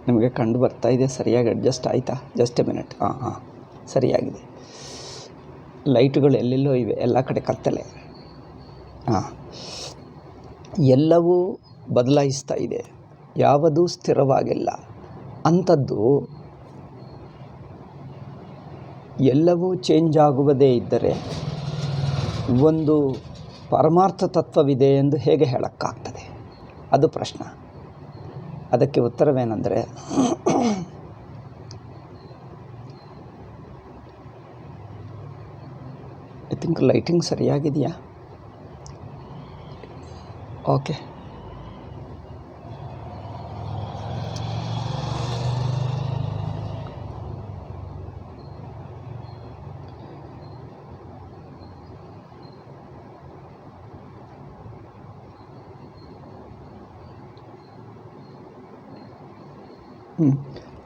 ನಿಮಗೆ ಕಂಡು ಬರ್ತಾ ಇದೆ? ಸರಿಯಾಗಿ ಅಡ್ಜಸ್ಟ್ ಆಯಿತಾ? Just A minute. ಸರಿಯಾಗಿದೆ. ಲೈಟುಗಳು ಎಲ್ಲೆಲ್ಲೋ ಇವೆ, ಎಲ್ಲ ಕಡೆ ಕತ್ತಲೆ. ಎಲ್ಲವೂ ಬದಲಾಯಿಸ್ತಾ ಇದೆ, ಯಾವುದೂ ಸ್ಥಿರವಾಗಿಲ್ಲ. ಅಂಥದ್ದು ಎಲ್ಲವೂ ಚೇಂಜ್ ಆಗುವುದೇ ಇದ್ದರೆ ಒಂದು ಪರಮಾರ್ಥ ತತ್ವವಿದೆ ಎಂದು ಹೇಗೆ ಹೇಳೋಕ್ಕಾಗ್ತದೆ? ಅದು ಪ್ರಶ್ನೆ. ಅದಕ್ಕೆ ಉತ್ತರವೇನೆಂದರೆ, ಐ ಥಿಂಕ್ ಲೈಟಿಂಗ್ ಸರಿಯಾಗಿದೆಯಾ? ಓಕೆ.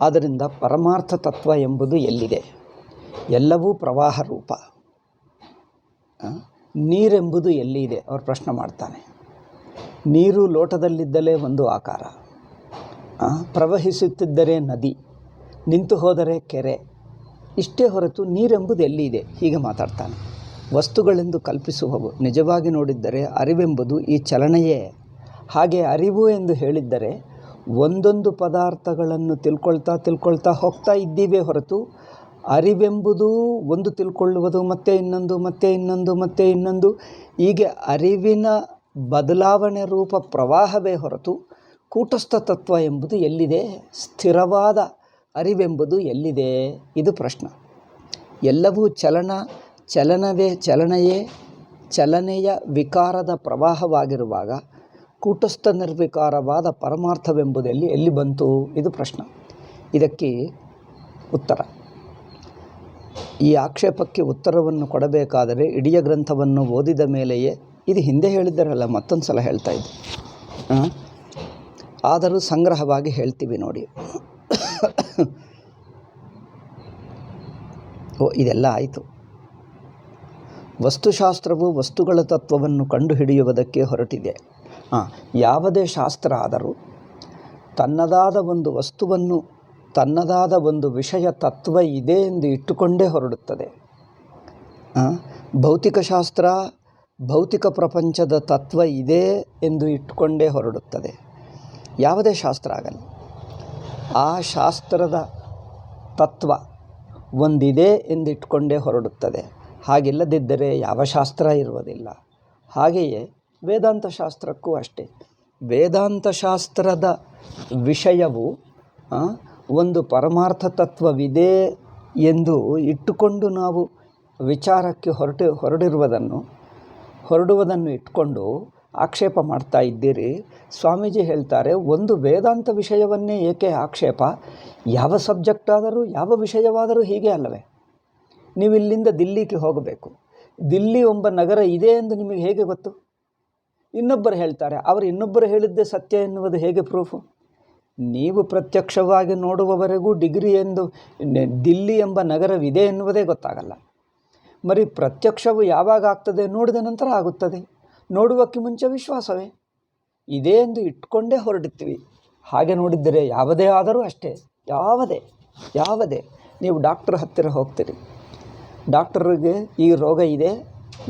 ಆದ್ದರಿಂದ ಪರಮಾರ್ಥ ತತ್ವ ಎಂಬುದು ಎಲ್ಲಿದೆ? ಎಲ್ಲವೂ ಪ್ರವಾಹ ರೂಪ. ನೀರೆಂಬುದು ಎಲ್ಲಿದೆ? ಅವ್ರು ಪ್ರಶ್ನೆ ಮಾಡ್ತಾನೆ. ನೀರು ಲೋಟದಲ್ಲಿದ್ದಲೇ ಒಂದು ಆಕಾರ, ಪ್ರವಹಿಸುತ್ತಿದ್ದರೆ ನದಿ, ನಿಂತು ಹೋದರೆ ಕೆರೆ. ಇಷ್ಟೇ ಹೊರತು ನೀರೆಂಬುದು ಎಲ್ಲಿದೆ? ಹೀಗೆ ಮಾತಾಡ್ತಾನೆ. ವಸ್ತುಗಳೆಂದು ಕಲ್ಪಿಸುವವು ನಿಜವಾಗಿ ನೋಡಿದ್ದರೆ ಅರಿವೆಂಬುದು ಈ ಚಲನೆಯೇ. ಹಾಗೆ ಅರಿವು ಎಂದು ಹೇಳಿದ್ದರೆ ಒಂದೊಂದು ಪದಾರ್ಥಗಳನ್ನು ತಿಳ್ಕೊಳ್ತಾ ಹೋಗ್ತಾ ಇದ್ದೀವೇ ಹೊರತು ಅರಿವೆಂಬುದು ಒಂದು ತಿಳ್ಕೊಳ್ಳುವುದು, ಮತ್ತೆ ಇನ್ನೊಂದು ಹೀಗೆ ಅರಿವಿನ ಬದಲಾವಣೆ ರೂಪ ಪ್ರವಾಹವೇ ಹೊರತು ಕೂಟಸ್ಥ ತತ್ವ ಎಂಬುದು ಎಲ್ಲಿದೆ? ಸ್ಥಿರವಾದ ಅರಿವೆಂಬುದು ಎಲ್ಲಿದೆ? ಇದು ಪ್ರಶ್ನೆ. ಎಲ್ಲವೂ ಚಲನೆಯ ವಿಕಾರದ ಪ್ರವಾಹವಾಗಿರುವಾಗ ಕೂಟಸ್ಥ ನಿರ್ವಿಕಾರವಾದ ಪರಮಾರ್ಥವೆಂಬುದಲ್ಲಿ ಎಲ್ಲಿ ಬಂತು? ಇದು ಪ್ರಶ್ನೆ. ಇದಕ್ಕೆ ಉತ್ತರ, ಈ ಆಕ್ಷೇಪಕ್ಕೆ ಉತ್ತರವನ್ನು ಕೊಡಬೇಕಾದರೆ ಇಡೀ ಗ್ರಂಥವನ್ನು ಓದಿದ ಮೇಲೆಯೇ, ಇದು ಹಿಂದೆ ಹೇಳಿದ್ದಾರಲ್ಲ, ಮತ್ತೊಂದು ಸಲ ಹೇಳ್ತಾ ಇದ್ದೆ, ಆದರೂ ಸಂಗ್ರಹವಾಗಿ ಹೇಳ್ತೀವಿ ನೋಡಿ. ಇದೆಲ್ಲ ಆಯಿತು. ವಸ್ತುಶಾಸ್ತ್ರವು ವಸ್ತುಗಳ ತತ್ವವನ್ನು ಕಂಡುಹಿಡಿಯುವುದಕ್ಕೆ ಹೊರಟಿದೆ. ಯಾವುದೇ ಶಾಸ್ತ್ರ ಆದರೂ ತನ್ನದಾದ ಒಂದು ವಸ್ತುವನ್ನು, ತನ್ನದಾದ ಒಂದು ವಿಷಯ ತತ್ವ ಇದೆ ಎಂದು ಇಟ್ಟುಕೊಂಡೇ ಹೊರಡುತ್ತದೆ. ಭೌತಿಕಶಾಸ್ತ್ರ ಭೌತಿಕ ಪ್ರಪಂಚದ ತತ್ವ ಇದೆ ಎಂದು ಇಟ್ಟುಕೊಂಡೇ ಹೊರಡುತ್ತದೆ. ಯಾವುದೇ ಶಾಸ್ತ್ರ ಆಗಲಿ, ಆ ಶಾಸ್ತ್ರದ ತತ್ವ ಒಂದಿದೆ ಎಂದು ಇಟ್ಕೊಂಡೇ ಹೊರಡುತ್ತದೆ. ಹಾಗಿಲ್ಲದಿದ್ದರೆ ಯಾವ ಶಾಸ್ತ್ರ ಇರುವುದಿಲ್ಲ. ಹಾಗೆಯೇ ವೇದಾಂತ ಶಾಸ್ತ್ರಕ್ಕೂ ಅಷ್ಟೇ. ವೇದಾಂತ ಶಾಸ್ತ್ರದ ವಿಷಯವು ಒಂದು ಪರಮಾರ್ಥ ತತ್ವವಿದೆ ಎಂದು ಇಟ್ಟುಕೊಂಡು ನಾವು ವಿಚಾರಕ್ಕೆ ಹೊರಡುವುದನ್ನು ಇಟ್ಕೊಂಡು ಆಕ್ಷೇಪ ಮಾಡ್ತಾ ಇದ್ದೀರಿ. ಸ್ವಾಮೀಜಿ ಹೇಳ್ತಾರೆ, ಒಂದು ವೇದಾಂತ ವಿಷಯವನ್ನೇ ಏಕೆ ಆಕ್ಷೇಪ? ಯಾವ ಸಬ್ಜೆಕ್ಟ್ ಆದರೂ ಯಾವ ವಿಷಯವಾದರೂ ಹೀಗೆ ಅಲ್ಲವೇ? ನೀವು ಇಲ್ಲಿಂದ ದಿಲ್ಲಿಗೆ ಹೋಗಬೇಕು. ದಿಲ್ಲಿ ಎಂಬ ನಗರ ಇದೆ ಎಂದು ನಿಮಗೆ ಹೇಗೆ ಗೊತ್ತು? ಇನ್ನೊಬ್ಬರು ಹೇಳ್ತಾರೆ, ಅವರು ಇನ್ನೊಬ್ಬರು ಹೇಳಿದ್ದೇ ಸತ್ಯ ಎನ್ನುವುದು ಹೇಗೆ ಪ್ರೂಫು? ನೀವು ಪ್ರತ್ಯಕ್ಷವಾಗಿ ನೋಡುವವರೆಗೂ ಡಿಗ್ರಿ ಎಂದು ದಿಲ್ಲಿ ಎಂಬ ನಗರವಿದೆ ಎನ್ನುವುದೇ ಗೊತ್ತಾಗಲ್ಲ. ಮರಿ ಪ್ರತ್ಯಕ್ಷವು ಯಾವಾಗ ಆಗ್ತದೆ? ನೋಡಿದ ನಂತರ ಆಗುತ್ತದೆ. ನೋಡುವಕ್ಕೆ ಮುಂಚೆ ವಿಶ್ವಾಸವೇ ಇದೇ ಎಂದು ಇಟ್ಕೊಂಡೇ ಹೊರಡುತ್ತೀವಿ. ಹಾಗೆ ನೋಡಿದ್ದರೆ ಯಾವುದೇ ಆದರೂ ಅಷ್ಟೇ, ಯಾವುದೇ ನೀವು ಡಾಕ್ಟ್ರ್ ಹತ್ತಿರ ಹೋಗ್ತೀರಿ. ಡಾಕ್ಟರಿಗೆ ಈ ರೋಗ ಇದೆ,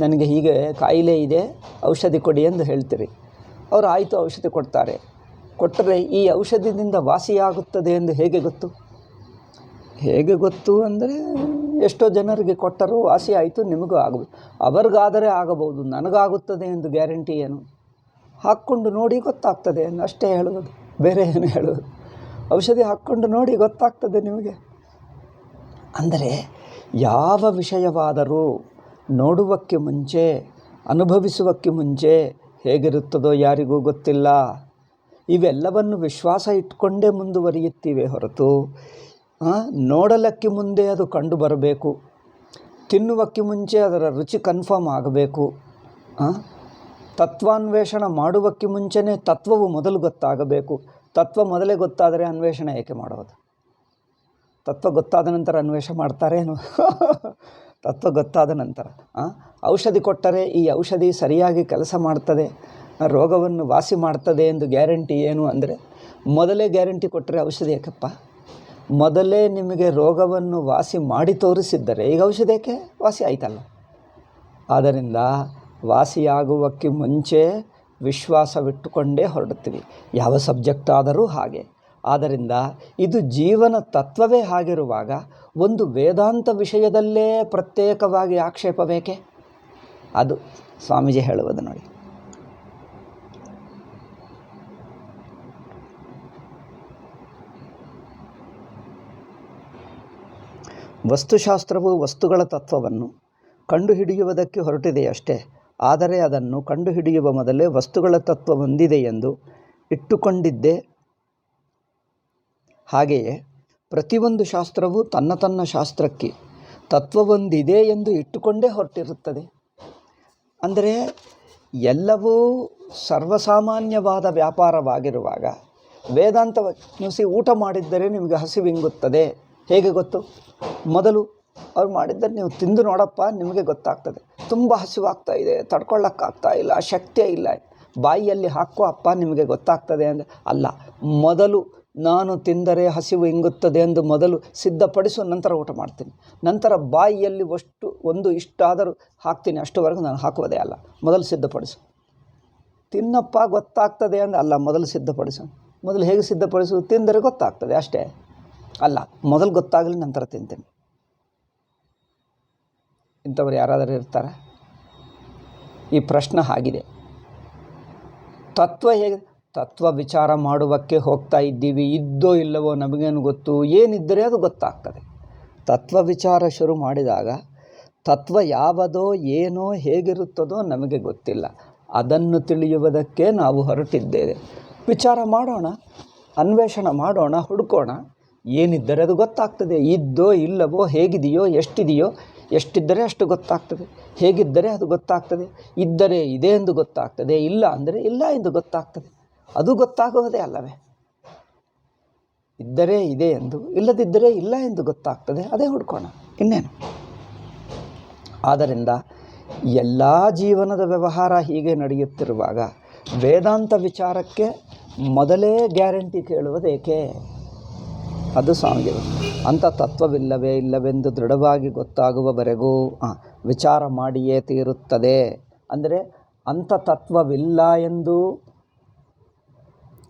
ನನಗೆ ಹೀಗೆ ಕಾಯಿಲೆ ಇದೆ, ಔಷಧಿ ಕೊಡಿ ಎಂದು ಹೇಳ್ತೀರಿ. ಅವರು ಆಯಿತು ಔಷಧಿ ಕೊಡ್ತಾರೆ. ಕೊಟ್ಟರೆ ಈ ಔಷಧಿಯಿಂದ ವಾಸಿಯಾಗುತ್ತದೆ ಎಂದು ಹೇಗೆ ಗೊತ್ತು ಅಂದರೆ, ಎಷ್ಟೋ ಜನರಿಗೆ ಕೊಟ್ಟರು, ವಾಸಿ ಆಯಿತು, ನಿಮಗೂ ಆಗಬಹುದು. ಅವರಿಗಾದರೆ ಆಗಬಹುದು, ನನಗಾಗುತ್ತದೆ ಎಂದು ಗ್ಯಾರಂಟಿ ಏನು? ಹಾಕ್ಕೊಂಡು ನೋಡಿ ಗೊತ್ತಾಗ್ತದೆ ಎಂದು ಅಷ್ಟೇ ಹೇಳುವುದು, ಬೇರೆ ಏನು ಹೇಳುವುದು? ಔಷಧಿ ಹಾಕ್ಕೊಂಡು ನೋಡಿ ಗೊತ್ತಾಗ್ತದೆ ನಿಮಗೆ. ಅಂದರೆ ಯಾವ ವಿಷಯವಾದರೂ ನೋಡುವಕ್ಕೆ ಮುಂಚೆ, ಅನುಭವಿಸುವಕ್ಕೆ ಮುಂಚೆ ಹೇಗಿರುತ್ತದೋ ಯಾರಿಗೂ ಗೊತ್ತಿಲ್ಲ. ಇವೆಲ್ಲವನ್ನು ವಿಶ್ವಾಸ ಇಟ್ಕೊಂಡೇ ಮುಂದುವರಿಯುತ್ತೀವಿ ಹೊರತು ನೋಡಲಕ್ಕೆ ಮುಂದೆ ಅದು ಕಂಡು ಬರಬೇಕು, ತಿನ್ನುವಕ್ಕೆ ಮುಂಚೆ ಅದರ ರುಚಿ ಕನ್ಫರ್ಮ್ ಆಗಬೇಕು, ತತ್ವಾನ್ವೇಷಣ ಮಾಡುವಕ್ಕೆ ಮುಂಚೆನೇ ತತ್ವವು ಮೊದಲು ಗೊತ್ತಾಗಬೇಕು. ತತ್ವ ಮೊದಲೇ ಗೊತ್ತಾದರೆ ಅನ್ವೇಷಣೆ ಏಕೆ ಮಾಡೋದು? ತತ್ವ ಗೊತ್ತಾದ ನಂತರ ಅನ್ವೇಷಣೆ ಮಾಡ್ತಾರೇನು? ತತ್ವ ಗೊತ್ತಾದ ನಂತರ ಔಷಧಿ ಕೊಟ್ಟರೆ ಈ ಔಷಧಿ ಸರಿಯಾಗಿ ಕೆಲಸ ಮಾಡ್ತದೆ, ರೋಗವನ್ನು ವಾಸಿ ಮಾಡ್ತದೆ ಎಂದು ಗ್ಯಾರಂಟಿ ಏನು ಅಂದರೆ, ಮೊದಲೇ ಗ್ಯಾರಂಟಿ ಕೊಟ್ಟರೆ ಔಷಧಿ ಯಾಕಪ್ಪ? ಮೊದಲೇ ನಿಮಗೆ ರೋಗವನ್ನು ವಾಸಿ ಮಾಡಿ ತೋರಿಸಿದ್ದರೆ ಈಗ ಔಷಧಿ ಯಾಕೆ? ವಾಸಿ ಆಯ್ತಲ್ಲ. ಆದ್ದರಿಂದ ವಾಸಿಯಾಗುವಕ್ಕೆ ಮುಂಚೆ ವಿಶ್ವಾಸವಿಟ್ಟುಕೊಂಡೇ ಹೊರಡುತ್ತೀವಿ, ಯಾವ ಸಬ್ಜೆಕ್ಟ್ ಆದರೂ ಹಾಗೆ. ಆದ್ದರಿಂದ ಇದು ಜೀವನ ತತ್ವವೇ ಆಗಿರುವಾಗ ಒಂದು ವೇದಾಂತ ವಿಷಯದಲ್ಲೇ ಪ್ರತ್ಯೇಕವಾಗಿ ಆಕ್ಷೇಪ ಬೇಕೆ? ಅದು ಸ್ವಾಮೀಜಿ ಹೇಳುವುದು ನೋಡಿ. ವಸ್ತುಶಾಸ್ತ್ರವು ವಸ್ತುಗಳ ತತ್ವವನ್ನು ಕಂಡುಹಿಡಿಯುವುದಕ್ಕೆ ಹೊರಟಿದೆಯಷ್ಟೇ. ಆದರೆ ಅದನ್ನು ಕಂಡುಹಿಡಿಯುವ ಮೊದಲೇ ವಸ್ತುಗಳ ತತ್ವ ಹೊಂದಿದೆ ಎಂದು ಇಟ್ಟುಕೊಂಡಿದ್ದೆ. ಹಾಗೆಯೇ ಪ್ರತಿಯೊಂದು ಶಾಸ್ತ್ರವು ತನ್ನ ಶಾಸ್ತ್ರಕ್ಕೆ ತತ್ವವೊಂದಿದೆ ಎಂದು ಇಟ್ಟುಕೊಂಡೇ ಹೊರಟಿರುತ್ತದೆ. ಅಂದರೆ ಎಲ್ಲವೂ ಸರ್ವಸಾಮಾನ್ಯವಾದ ವ್ಯಾಪಾರವಾಗಿರುವಾಗ ವೇದಾಂತ ನೀವು ಊಟ ಮಾಡಿದ್ದರೆ ನಿಮಗೆ ಹಸಿವಿಂಗುತ್ತದೆ. ಹೇಗೆ ಗೊತ್ತು? ಮೊದಲು ಅವ್ರು ಮಾಡಿದ್ದರೆ ನೀವು ತಿಂದು ನೋಡಪ್ಪ, ನಿಮಗೆ ಗೊತ್ತಾಗ್ತದೆ. ತುಂಬ ಹಸಿವಾಗ್ತಾ ಇದೆ, ತಡ್ಕೊಳ್ಳೋಕ್ಕಾಗ್ತಾ ಇಲ್ಲ, ಶಕ್ತಿಯೇ ಇಲ್ಲ, ಬಾಯಿಯಲ್ಲಿ ಹಾಕೋ ಅಪ್ಪ, ನಿಮಗೆ ಗೊತ್ತಾಗ್ತದೆ ಅಂದರೆ ಅಲ್ಲ. ಮೊದಲು ನಾನು ತಿಂದರೆ ಹಸಿವು ಇಂಗುತ್ತದೆ ಎಂದು ಮೊದಲು ಸಿದ್ಧಪಡಿಸು, ನಂತರ ಊಟ ಮಾಡ್ತೀನಿ. ನಂತರ ಬಾಯಿಯಲ್ಲಿ ಒಂದು ಇಷ್ಟಾದರೂ ಹಾಕ್ತೀನಿ, ಅಷ್ಟುವರೆಗೂ ನಾನು ಹಾಕುವುದೇ ಅಲ್ಲ. ಮೊದಲು ಸಿದ್ಧಪಡಿಸು. ತಿನ್ನಪ್ಪ ಗೊತ್ತಾಗ್ತದೆ ಅಂದರೆ ಅಲ್ಲ, ಮೊದಲು ಸಿದ್ಧಪಡಿಸು. ಮೊದಲು ಹೇಗೆ ಸಿದ್ಧಪಡಿಸು? ತಿಂದರೆ ಗೊತ್ತಾಗ್ತದೆ ಅಷ್ಟೇ. ಅಲ್ಲ, ಮೊದಲು ಗೊತ್ತಾಗಲಿ ನಂತರ ತಿಂತೀನಿ. ಇಂಥವ್ರು ಯಾರಾದರೂ ಇರ್ತಾರೆ? ಈ ಪ್ರಶ್ನೆ ಆಗಿದೆ. ತತ್ವ ಹೇಗೆ? ತತ್ವ ವಿಚಾರ ಮಾಡುವಕ್ಕೆ ಹೋಗ್ತಾ ಇದ್ದೀವಿ, ಇದ್ದೋ ಇಲ್ಲವೋ ನಮಗೇನು ಗೊತ್ತು? ಏನಿದ್ದರೆ ಅದು ಗೊತ್ತಾಗ್ತದೆ. ತತ್ವ ವಿಚಾರ ಶುರು ಮಾಡಿದಾಗ ತತ್ವ ಯಾವುದೋ ಏನೋ ಹೇಗಿರುತ್ತದೋ ನಮಗೆ ಗೊತ್ತಿಲ್ಲ. ಅದನ್ನು ತಿಳಿಯುವುದಕ್ಕೆ ನಾವು ಹೊರಟಿದ್ದೇವೆ. ವಿಚಾರ ಮಾಡೋಣ, ಅನ್ವೇಷಣೆ ಮಾಡೋಣ, ಹುಡುಕೋಣ. ಏನಿದ್ದರೆ ಅದು ಗೊತ್ತಾಗ್ತದೆ. ಇದ್ದೋ ಇಲ್ಲವೋ, ಹೇಗಿದೆಯೋ ಎಷ್ಟಿದೆಯೋ, ಎಷ್ಟಿದ್ದರೆ ಅಷ್ಟು ಗೊತ್ತಾಗ್ತದೆ. ಹೇಗಿದ್ದರೆ ಅದು ಗೊತ್ತಾಗ್ತದೆ. ಇದ್ದರೆ ಇದೆ ಎಂದು ಗೊತ್ತಾಗ್ತದೆ, ಇಲ್ಲ ಅಂದರೆ ಇಲ್ಲ ಎಂದು ಗೊತ್ತಾಗ್ತದೆ. ಅದು ಗೊತ್ತಾಗುವುದೇ ಅಲ್ಲವೇ? ಇದ್ದರೆ ಇದೆ ಎಂದು, ಇಲ್ಲದಿದ್ದರೆ ಇಲ್ಲ ಎಂದು ಗೊತ್ತಾಗ್ತದೆ. ಅದೇ ಹುಡ್ಕೋಣ, ಇನ್ನೇನು. ಆದ್ದರಿಂದ ಎಲ್ಲ ಜೀವನದ ವ್ಯವಹಾರ ಹೀಗೆ ನಡೆಯುತ್ತಿರುವಾಗ ವೇದಾಂತ ವಿಚಾರಕ್ಕೆ ಮೊದಲೇ ಗ್ಯಾರಂಟಿ ಕೇಳುವುದೇಕೆ? ಅದು ಸ್ವಾಮಿಗಳು ಅಂಥ ತತ್ವವಿಲ್ಲವೇ ಇಲ್ಲವೆಂದು ದೃಢವಾಗಿ ಗೊತ್ತಾಗುವವರೆಗೂ ವಿಚಾರ ಮಾಡಿಯೇ ತೀರುತ್ತದೆ. ಅಂದರೆ ಅಂಥ ತತ್ವವಿಲ್ಲ ಎಂದು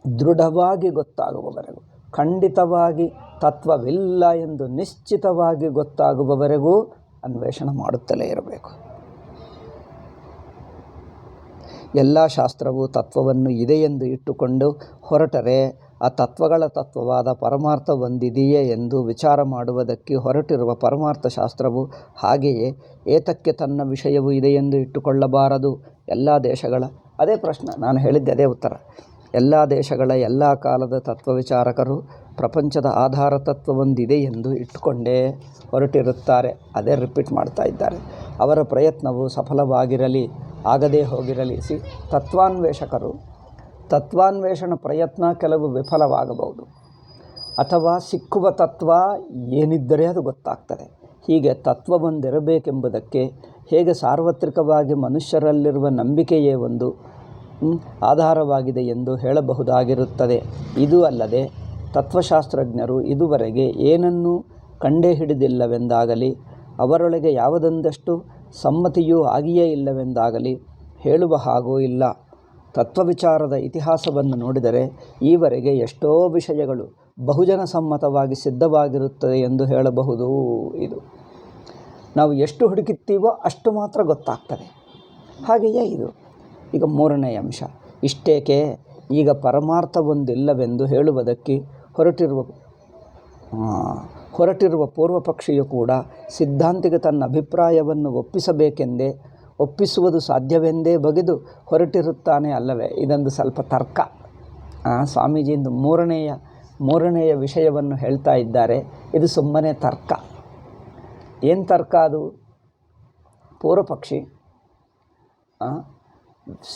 ದೃಢವಾಗಿ ಗೊತ್ತಾಗುವವರೆಗೂ, ಖಂಡಿತವಾಗಿ ತತ್ವವಿಲ್ಲ ಎಂದು ನಿಶ್ಚಿತವಾಗಿ ಗೊತ್ತಾಗುವವರೆಗೂ ಅನ್ವೇಷಣೆ ಮಾಡುತ್ತಲೇ ಇರಬೇಕು. ಎಲ್ಲ ಶಾಸ್ತ್ರವು ತತ್ವವನ್ನು ಇದೆ ಎಂದು ಇಟ್ಟುಕೊಂಡು ಹೊರಟರೆ ಆ ತತ್ವಗಳ ತತ್ವವಾದ ಪರಮಾರ್ಥ ಒಂದಿದೆಯೇ ಎಂದು ವಿಚಾರ ಮಾಡುವುದಕ್ಕೆ ಹೊರಟಿರುವ ಪರಮಾರ್ಥ ಶಾಸ್ತ್ರವು ಹಾಗೆಯೇ ಏತಕ್ಕೆ ತನ್ನ ವಿಷಯವು ಇದೆ ಎಂದು ಇಟ್ಟುಕೊಳ್ಳಬಾರದು? ಎಲ್ಲ ದೇಶಗಳ ಅದೇ ಪ್ರಶ್ನೆ, ನಾನು ಹೇಳಿದ್ದೆ ಅದೇ ಉತ್ತರ. ಎಲ್ಲ ದೇಶಗಳ ಎಲ್ಲ ಕಾಲದ ತತ್ವವಿಚಾರಕರು ಪ್ರಪಂಚದ ಆಧಾರ ತತ್ವವೊಂದಿದೆ ಎಂದು ಇಟ್ಟುಕೊಂಡೇ ಹೊರಟಿರುತ್ತಾರೆ. ಅದೇ ರಿಪೀಟ್ ಮಾಡ್ತಾ ಇದ್ದಾರೆ. ಅವರ ಪ್ರಯತ್ನವು ಸಫಲವಾಗಿರಲಿ ಆಗದೇ ಹೋಗಿರಲಿ. ತತ್ವಾನ್ವೇಷಣ ಪ್ರಯತ್ನ ಕೆಲವು ವಿಫಲವಾಗಬಹುದು, ಅಥವಾ ಸಿಕ್ಕುವ ತತ್ವ ಏನಿದ್ದರೆ ಅದು ಗೊತ್ತಾಗ್ತದೆ. ಹೀಗೆ ತತ್ವವೊಂದಿರಬೇಕೆಂಬುದಕ್ಕೆ ಹೇಗೆ ಸಾರ್ವತ್ರಿಕವಾಗಿ ಮನುಷ್ಯರಲ್ಲಿರುವ ನಂಬಿಕೆಯೇ ಒಂದು ಆಧಾರವಾಗಿದೆ ಎಂದು ಹೇಳಬಹುದಾಗಿರುತ್ತದೆ. ಇದು ಅಲ್ಲದೆ ತತ್ವಶಾಸ್ತ್ರಜ್ಞರು ಇದುವರೆಗೆ ಏನನ್ನೂ ಕಂಡೇ ಹಿಡಿದಿಲ್ಲವೆಂದಾಗಲಿ, ಅವರೊಳಗೆ ಯಾವುದೊಂದಷ್ಟು ಸಮ್ಮತಿಯೂ ಆಗಿಯೇ ಇಲ್ಲವೆಂದಾಗಲಿ ಹೇಳುವ ಹಾಗೂ ಇಲ್ಲ. ತತ್ವವಿಚಾರದ ಇತಿಹಾಸವನ್ನು ನೋಡಿದರೆ ಈವರೆಗೆ ಎಷ್ಟೋ ವಿಷಯಗಳು ಬಹುಜನ ಸಮ್ಮತವಾಗಿ ಸಿದ್ಧವಾಗಿರುತ್ತದೆ ಎಂದು ಹೇಳಬಹುದು. ಇದು ನಾವು ಎಷ್ಟು ಹುಡುಕುತ್ತೀವೋ ಅಷ್ಟು ಮಾತ್ರ ಗೊತ್ತಾಗ್ತದೆ. ಹಾಗೆಯೇ ಇದು. ಈಗ ಮೂರನೇ ಅಂಶ ಇಷ್ಟೇಕೆ? ಈಗ ಪರಮಾರ್ಥವೊಂದಿಲ್ಲವೆಂದು ಹೇಳುವುದಕ್ಕೆ ಹೊರಟಿರುವ ಪೂರ್ವ ಪಕ್ಷಿಯು ಕೂಡ ಸಿದ್ಧಾಂತಿಗೆ ತನ್ನ ಅಭಿಪ್ರಾಯವನ್ನು ಒಪ್ಪಿಸುವುದು ಸಾಧ್ಯವೆಂದೇ ಬಗೆದು ಹೊರಟಿರುತ್ತಾನೆ ಅಲ್ಲವೇ? ಇದೊಂದು ಸ್ವಲ್ಪ ತರ್ಕ. ಸ್ವಾಮೀಜಿಯಿಂದ ಮೂರನೆಯ ವಿಷಯವನ್ನು ಹೇಳ್ತಾ ಇದ್ದಾರೆ. ಇದು ಸುಮ್ಮನೆ ತರ್ಕ. ಏನು ತರ್ಕ ಅದು? ಪೂರ್ವಪಕ್ಷಿ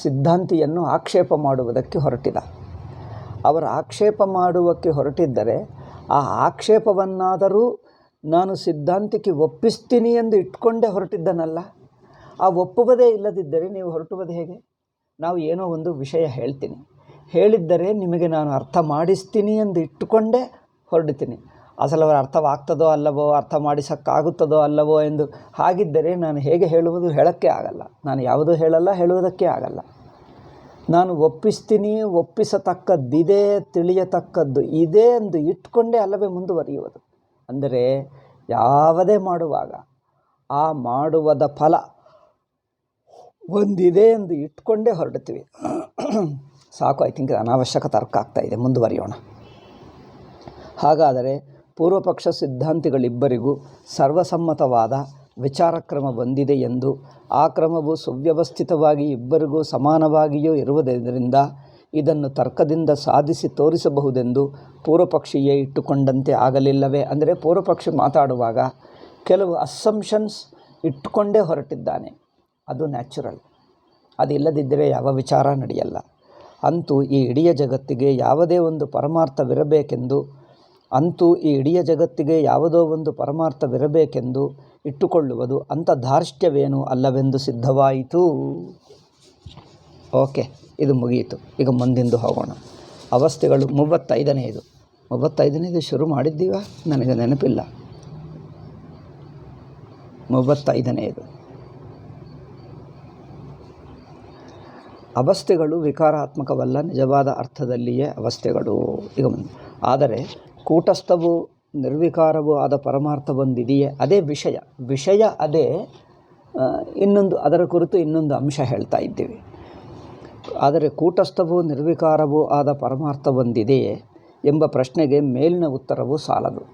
ಸಿದ್ಧಾಂತಿಯನ್ನು ಆಕ್ಷೇಪ ಮಾಡುವುದಕ್ಕೆ ಹೊರಟಿದ. ಅವರು ಆಕ್ಷೇಪ ಮಾಡುವಕ್ಕೆ ಹೊರಟಿದ್ದರೆ ಆ ಆಕ್ಷೇಪವನ್ನಾದರೂ ನಾನು ಸಿದ್ಧಾಂತಕ್ಕೆ ಒಪ್ಪಿಸ್ತೀನಿ ಎಂದು ಇಟ್ಕೊಂಡೇ ಹೊರಟಿದ್ದನಲ್ಲ. ಆ ಒಪ್ಪುವುದೇ ಇಲ್ಲದಿದ್ದರೆ ನೀವು ಹೊರಟುವುದು ಹೇಗೆ? ನಾವು ಏನೋ ಒಂದು ವಿಷಯ ಹೇಳ್ತೀನಿ, ಹೇಳಿದ್ದರೆ ನಿಮಗೆ ನಾನು ಅರ್ಥ ಮಾಡಿಸ್ತೀನಿ ಎಂದು ಇಟ್ಟುಕೊಂಡೇ ಹೊರಡ್ತೀನಿ. ಅಸಲು ಅವರ ಅರ್ಥವಾಗ್ತದೋ ಅಲ್ಲವೋ, ಅರ್ಥ ಮಾಡಿಸೋಕ್ಕಾಗುತ್ತದೋ ಅಲ್ಲವೋ ಎಂದು ಹಾಗಿದ್ದರೆ ನಾನು ಹೇಗೆ ಹೇಳುವುದು, ಹೇಳೋಕ್ಕೆ ಆಗಲ್ಲ. ನಾನು ಯಾವುದೂ ಹೇಳಲ್ಲ, ಹೇಳುವುದಕ್ಕೆ ಆಗಲ್ಲ. ನಾನು ಒಪ್ಪಿಸ್ತೀನಿ, ಒಪ್ಪಿಸತಕ್ಕದ್ದಿದೆ, ತಿಳಿಯತಕ್ಕದ್ದು ಇದೆ ಎಂದು ಇಟ್ಕೊಂಡೇ ಅಲ್ಲವೇ ಮುಂದುವರಿಯುವುದು. ಅಂದರೆ ಯಾವುದೇ ಮಾಡುವಾಗ ಆ ಮಾಡುವುದ ಫಲ ಒಂದಿದೆ ಎಂದು ಇಟ್ಕೊಂಡೇ ಹೊರಡ್ತೀವಿ. ಸಾಕು, ಐ ಥಿಂಕ್ ಅನಾವಶ್ಯಕ ತರ್ಕ ಆಗ್ತಾಯಿದೆ, ಮುಂದುವರಿಯೋಣ. ಹಾಗಾದರೆ ಪೂರ್ವಪಕ್ಷ ಸಿದ್ಧಾಂತಿಗಳಿಬ್ಬರಿಗೂ ಸರ್ವಸಮ್ಮತವಾದ ವಿಚಾರ ಕ್ರಮ ಬಂದಿದೆ ಎಂದು, ಆ ಕ್ರಮವು ಸುವ್ಯವಸ್ಥಿತವಾಗಿ ಇಬ್ಬರಿಗೂ ಸಮಾನವಾಗಿಯೂ ಇರುವುದರಿಂದ ಇದನ್ನು ತರ್ಕದಿಂದ ಸಾಧಿಸಿ ತೋರಿಸಬಹುದೆಂದು ಪೂರ್ವಪಕ್ಷಿಯೇ ಇಟ್ಟುಕೊಂಡಂತೆ ಆಗಲಿಲ್ಲವೇ? ಅಂದರೆ ಪೂರ್ವಪಕ್ಷಿ ಮಾತಾಡುವಾಗ ಕೆಲವು ಅಸಂಪ್ಷನ್ಸ್ ಇಟ್ಟುಕೊಂಡೇ ಹೊರಟಿದ್ದಾನೆ. ಅದು ನ್ಯಾಚುರಲ್. ಅದಿಲ್ಲದಿದ್ದರೆ ಯಾವ ವಿಚಾರ ನಡೆಯಲ್ಲ. ಅಂತೂ ಈ ಇಡೀ ಜಗತ್ತಿಗೆ ಯಾವುದೇ ಒಂದು ಪರಮಾರ್ಥವಿರಬೇಕೆಂದು ಯಾವುದೋ ಒಂದು ಪರಮಾರ್ಥವಿರಬೇಕೆಂದು ಇಟ್ಟುಕೊಳ್ಳುವುದು ಅಂಥ ಧಾರ್ಷ್ಟ್ಯವೇನೂ ಅಲ್ಲವೆಂದು ಸಿದ್ಧವಾಯಿತು. ಓಕೆ, ಇದು ಮುಗಿಯಿತು. ಈಗ ಮುಂದಿಂದು ಹೋಗೋಣ. ಅವಸ್ಥೆಗಳು 35ನೇದು ಶುರು ಮಾಡಿದ್ದೀವ? ನನಗೆ ನೆನಪಿಲ್ಲ. 35ನೇದು ಅವಸ್ಥೆಗಳು ವಿಕಾರಾತ್ಮಕವಲ್ಲ, ನಿಜವಾದ ಅರ್ಥದಲ್ಲಿಯೇ ಅವಸ್ಥೆಗಳು. ಈಗ ಆದರೆ ಕೂಟಸ್ಥವೂ ನಿರ್ವಿಕಾರವೂ ಆದ ಪರಮಾರ್ಥ ಒಂದಿದೆಯೇ? ಅದೇ ವಿಷಯ ಅದೇ. ಅದರ ಕುರಿತು ಇನ್ನೊಂದು ಅಂಶ ಹೇಳ್ತಾ ಇದ್ದೀವಿ. ಆದರೆ ಕೂಟಸ್ಥವೂ ನಿರ್ವಿಕಾರವೂ ಆದ ಪರಮಾರ್ಥ ಒಂದಿದೆಯೇ ಎಂಬ ಪ್ರಶ್ನೆಗೆ ಮೇಲಿನ ಉತ್ತರವು ಸಾಲದು.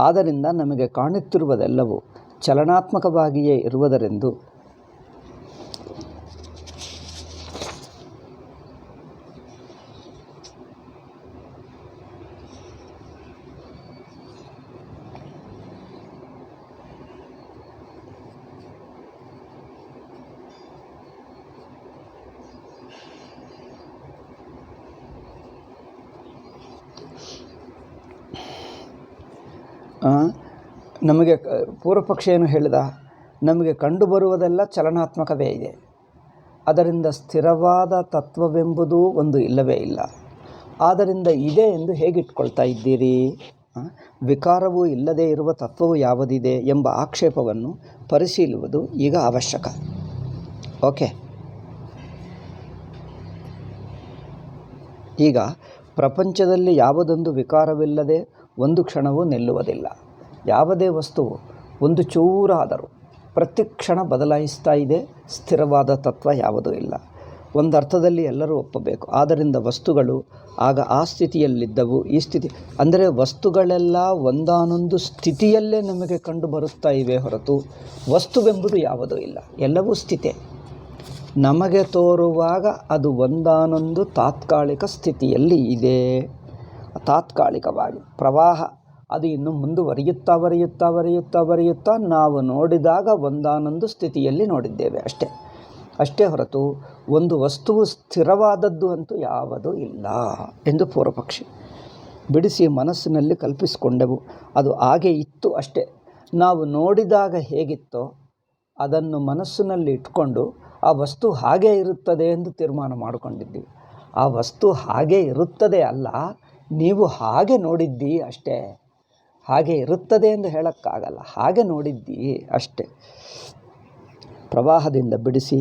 ಆದ್ದರಿಂದ ನಮಗೆ ಕಾಣುತ್ತಿರುವುದೆಲ್ಲವೂ ಚಲನಾತ್ಮಕವಾಗಿಯೇ ಇರುವುದರೆಂದು ನಮಗೆ ಪೂರ್ವಪಕ್ಷ ಏನು ಹೇಳಿದ? ನಮಗೆ ಕಂಡುಬರುವುದೆಲ್ಲ ಚಲನಾತ್ಮಕವೇ ಇದೆ. ಅದರಿಂದ ಸ್ಥಿರವಾದ ತತ್ವವೆಂಬುದು ಒಂದು ಇಲ್ಲವೇ ಇಲ್ಲ. ಆದ್ದರಿಂದ ಇದೆ ಎಂದು ಹೇಗೆ ಇಟ್ಕೊಳ್ತಾ ಇದ್ದೀರಿ? ವಿಕಾರವೂ ಇಲ್ಲದೇ ಇರುವ ತತ್ವವು ಯಾವುದಿದೆ ಎಂಬ ಆಕ್ಷೇಪವನ್ನು ಪರಿಶೀಲಿಸುವುದು ಈಗ ಅವಶ್ಯಕ. ಓಕೆ, ಈಗ ಪ್ರಪಂಚದಲ್ಲಿ ಯಾವುದೊಂದು ವಿಕಾರವಿಲ್ಲದೆ ಒಂದು ಕ್ಷಣವೂ ನಿಲ್ಲುವುದಿಲ್ಲ. ಯಾವುದೇ ವಸ್ತುವು ಒಂದು ಚೂರಾದರೂ ಪ್ರತಿ ಕ್ಷಣ ಬದಲಾಯಿಸ್ತಾ ಇದೆ. ಸ್ಥಿರವಾದ ತತ್ವ ಯಾವುದೂ ಇಲ್ಲ. ಒಂದರ್ಥದಲ್ಲಿ ಎಲ್ಲರೂ ಒಪ್ಪಬೇಕು. ಆದ್ದರಿಂದ ವಸ್ತುಗಳು ಆಗ ಆ ಸ್ಥಿತಿಯಲ್ಲಿದ್ದವು, ಈ ಸ್ಥಿತಿ ಅಂದರೆ ವಸ್ತುಗಳೆಲ್ಲ ಒಂದಾನೊಂದು ಸ್ಥಿತಿಯಲ್ಲೇ ನಮಗೆ ಕಂಡು ಬರುತ್ತಾ ಇವೆ ಹೊರತು ವಸ್ತುವೆಂಬುದು ಯಾವುದೂ ಇಲ್ಲ. ಎಲ್ಲವೂ ಸ್ಥಿತಿ. ನಮಗೆ ತೋರುವಾಗ ಅದು ಒಂದಾನೊಂದು ತಾತ್ಕಾಲಿಕ ಸ್ಥಿತಿಯಲ್ಲಿ ಇದೆ. ತಾತ್ಕಾಲಿಕವಾಗಿ ಪ್ರವಾಹ ಅದು ಇನ್ನು ಮುಂದುವರಿಯುತ್ತಾ ನಾವು ನೋಡಿದಾಗ ಒಂದಾನೊಂದು ಸ್ಥಿತಿಯಲ್ಲಿ ನೋಡಿದ್ದೇವೆ ಅಷ್ಟೇ ಹೊರತು ಒಂದು ವಸ್ತುವು ಸ್ಥಿರವಾದದ್ದು ಅಂತೂ ಯಾವುದೂ ಇಲ್ಲ ಎಂದು ಪೂರ್ವಪಕ್ಷಿ ಬಿಡಿಸಿ ಮನಸ್ಸಿನಲ್ಲಿ ಕಲ್ಪಿಸಿಕೊಂಡೆವು. ಅದು ಹಾಗೆ ಇತ್ತು ಅಷ್ಟೇ. ನಾವು ನೋಡಿದಾಗ ಹೇಗಿತ್ತೋ ಅದನ್ನು ಮನಸ್ಸಿನಲ್ಲಿ ಇಟ್ಕೊಂಡು ಆ ವಸ್ತು ಹಾಗೇ ಇರುತ್ತದೆ ಎಂದು ತೀರ್ಮಾನ ಮಾಡಿಕೊಂಡಿದ್ದೀವಿ. ಆ ವಸ್ತು ಹಾಗೇ ಇರುತ್ತದೆ ಅಲ್ಲ, ನೀವು ಹಾಗೆ ನೋಡಿದ್ದೀ ಅಷ್ಟೇ. ಹಾಗೆ ಇರುತ್ತದೆ ಎಂದು ಹೇಳೋಕ್ಕಾಗಲ್ಲ, ಹಾಗೆ ನೋಡಿದ್ದೀ ಅಷ್ಟೇ. ಪ್ರವಾಹದಿಂದ ಬಿಡಿಸಿ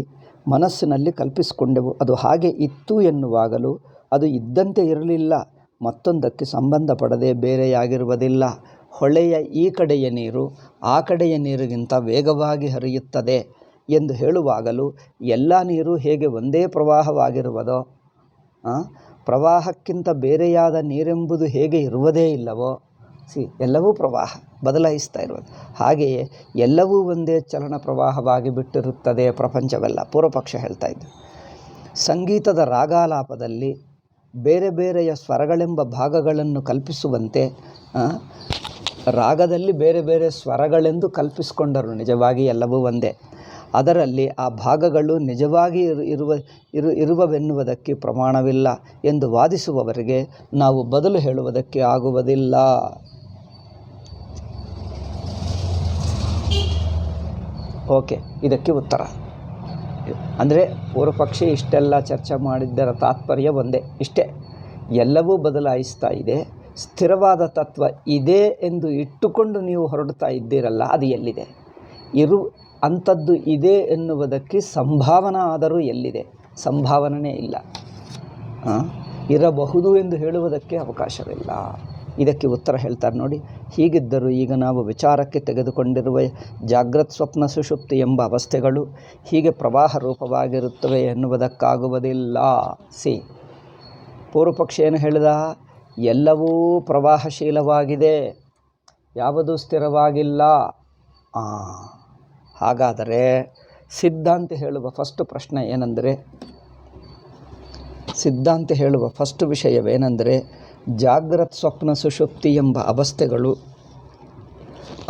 ಮನಸ್ಸಿನಲ್ಲಿ ಕಲ್ಪಿಸಿಕೊಂಡೆವು. ಅದು ಹಾಗೆ ಇತ್ತು ಎನ್ನುವಾಗಲೂ ಅದು ಇದ್ದಂತೆ ಇರಲಿಲ್ಲ, ಮತ್ತೊಂದಕ್ಕೆ ಸಂಬಂಧಪಡದೆ ಬೇರೆಯಾಗಿರುವುದಿಲ್ಲ. ಹೊಳೆಯ ಈ ಕಡೆಯ ನೀರು ಆ ಕಡೆಯ ನೀರಿಗಿಂತ ವೇಗವಾಗಿ ಹರಿಯುತ್ತದೆ ಎಂದು ಹೇಳುವಾಗಲೂ ಎಲ್ಲ ನೀರು ಹೇಗೆ ಒಂದೇ ಪ್ರವಾಹವಾಗಿರುವುದೋ, ಪ್ರವಾಹಕ್ಕಿಂತ ಬೇರೆಯಾದ ನೀರೆಂಬುದು ಹೇಗೆ ಇರುವುದೇ ಇಲ್ಲವೋ, ಎಲ್ಲವೂ ಪ್ರವಾಹ ಬದಲಾಯಿಸ್ತಾ ಇರುವುದು. ಹಾಗೆಯೇ ಎಲ್ಲವೂ ಒಂದೇ ಚಲನ ಪ್ರವಾಹವಾಗಿ ಬಿಟ್ಟಿರುತ್ತದೆ ಪ್ರಪಂಚವೆಲ್ಲ. ಪೂರ್ವಪಕ್ಷ ಹೇಳ್ತಾ ಇದ್ದು ಸಂಗೀತದ ರಾಗಾಲಾಪದಲ್ಲಿ ಬೇರೆ ಬೇರೆಯ ಸ್ವರಗಳೆಂಬ ಭಾಗಗಳನ್ನು ಕಲ್ಪಿಸುವಂತೆ ರಾಗದಲ್ಲಿ ಬೇರೆ ಬೇರೆ ಸ್ವರಗಳೆಂದು ಕಲ್ಪಿಸಿಕೊಂಡರು. ನಿಜವಾಗಿ ಎಲ್ಲವೂ ಒಂದೇ. ಅದರಲ್ಲಿ ಆ ಭಾಗಗಳು ನಿಜವಾಗಿ ಇರುವವೆನ್ನುವುದಕ್ಕೆ ಪ್ರಮಾಣವಿಲ್ಲ ಎಂದು ವಾದಿಸುವವರಿಗೆ ನಾವು ಬದಲು ಹೇಳುವುದಕ್ಕೆ ಆಗುವುದಿಲ್ಲ. ಓಕೆ, ಇದಕ್ಕೆ ಉತ್ತರ ಅಂದರೆ ಪೂರ್ವಪಕ್ಷಿ ಇಷ್ಟೆಲ್ಲ ಚರ್ಚೆ ಮಾಡಿದ್ದರ ತಾತ್ಪರ್ಯ ಒಂದೇ, ಇಷ್ಟೇ. ಎಲ್ಲವೂ ಬದಲಾಯಿಸ್ತಾ ಇದೆ. ಸ್ಥಿರವಾದ ತತ್ವ ಇದೆ ಎಂದು ಇಟ್ಟುಕೊಂಡು ನೀವು ಹೊರಡ್ತಾ ಇದ್ದೀರಲ್ಲ, ಅದು ಎಲ್ಲಿದೆ? ಅಂಥದ್ದು ಇದೆ ಎನ್ನುವುದಕ್ಕೆ ಸಂಭಾವನಾ ಆದರೂ ಎಲ್ಲಿದೆ? ಸಂಭಾವನೆ ಇಲ್ಲ. ಇರಬಹುದು ಎಂದು ಹೇಳುವುದಕ್ಕೆ ಅವಕಾಶವಿಲ್ಲ. ಇದಕ್ಕೆ ಉತ್ತರ ಹೇಳ್ತಾರೆ ನೋಡಿ. ಹೀಗಿದ್ದರೂ ಈಗ ನಾವು ವಿಚಾರಕ್ಕೆ ತೆಗೆದುಕೊಂಡಿರುವ ಜಾಗ್ರತ್ ಸ್ವಪ್ನ ಸುಷುಪ್ತಿ ಎಂಬ ಅವಸ್ಥೆಗಳು ಹೀಗೆ ಪ್ರವಾಹ ರೂಪವಾಗಿರುತ್ತವೆ ಎನ್ನುವುದಕ್ಕಾಗುವುದಿಲ್ಲ. ಪೂರ್ವಪಕ್ಷ ಏನು ಹೇಳಿದ? ಎಲ್ಲವೂ ಪ್ರವಾಹಶೀಲವಾಗಿದೆ, ಯಾವುದೂ ಸ್ಥಿರವಾಗಿಲ್ಲ. ಹಾಗಾದರೆ ಸಿದ್ಧಾಂತ ಹೇಳುವ ಫಸ್ಟ್ ಪ್ರಶ್ನೆ ಏನೆಂದರೆ, ಸಿದ್ಧಾಂತ ಹೇಳುವ ಫಸ್ಟ್ ವಿಷಯವೇನೆಂದರೆ, ಜಾಗ್ರತ್ ಸ್ವಪ್ನ ಸುಷುಪ್ತಿ ಎಂಬ ಅವಸ್ಥೆಗಳು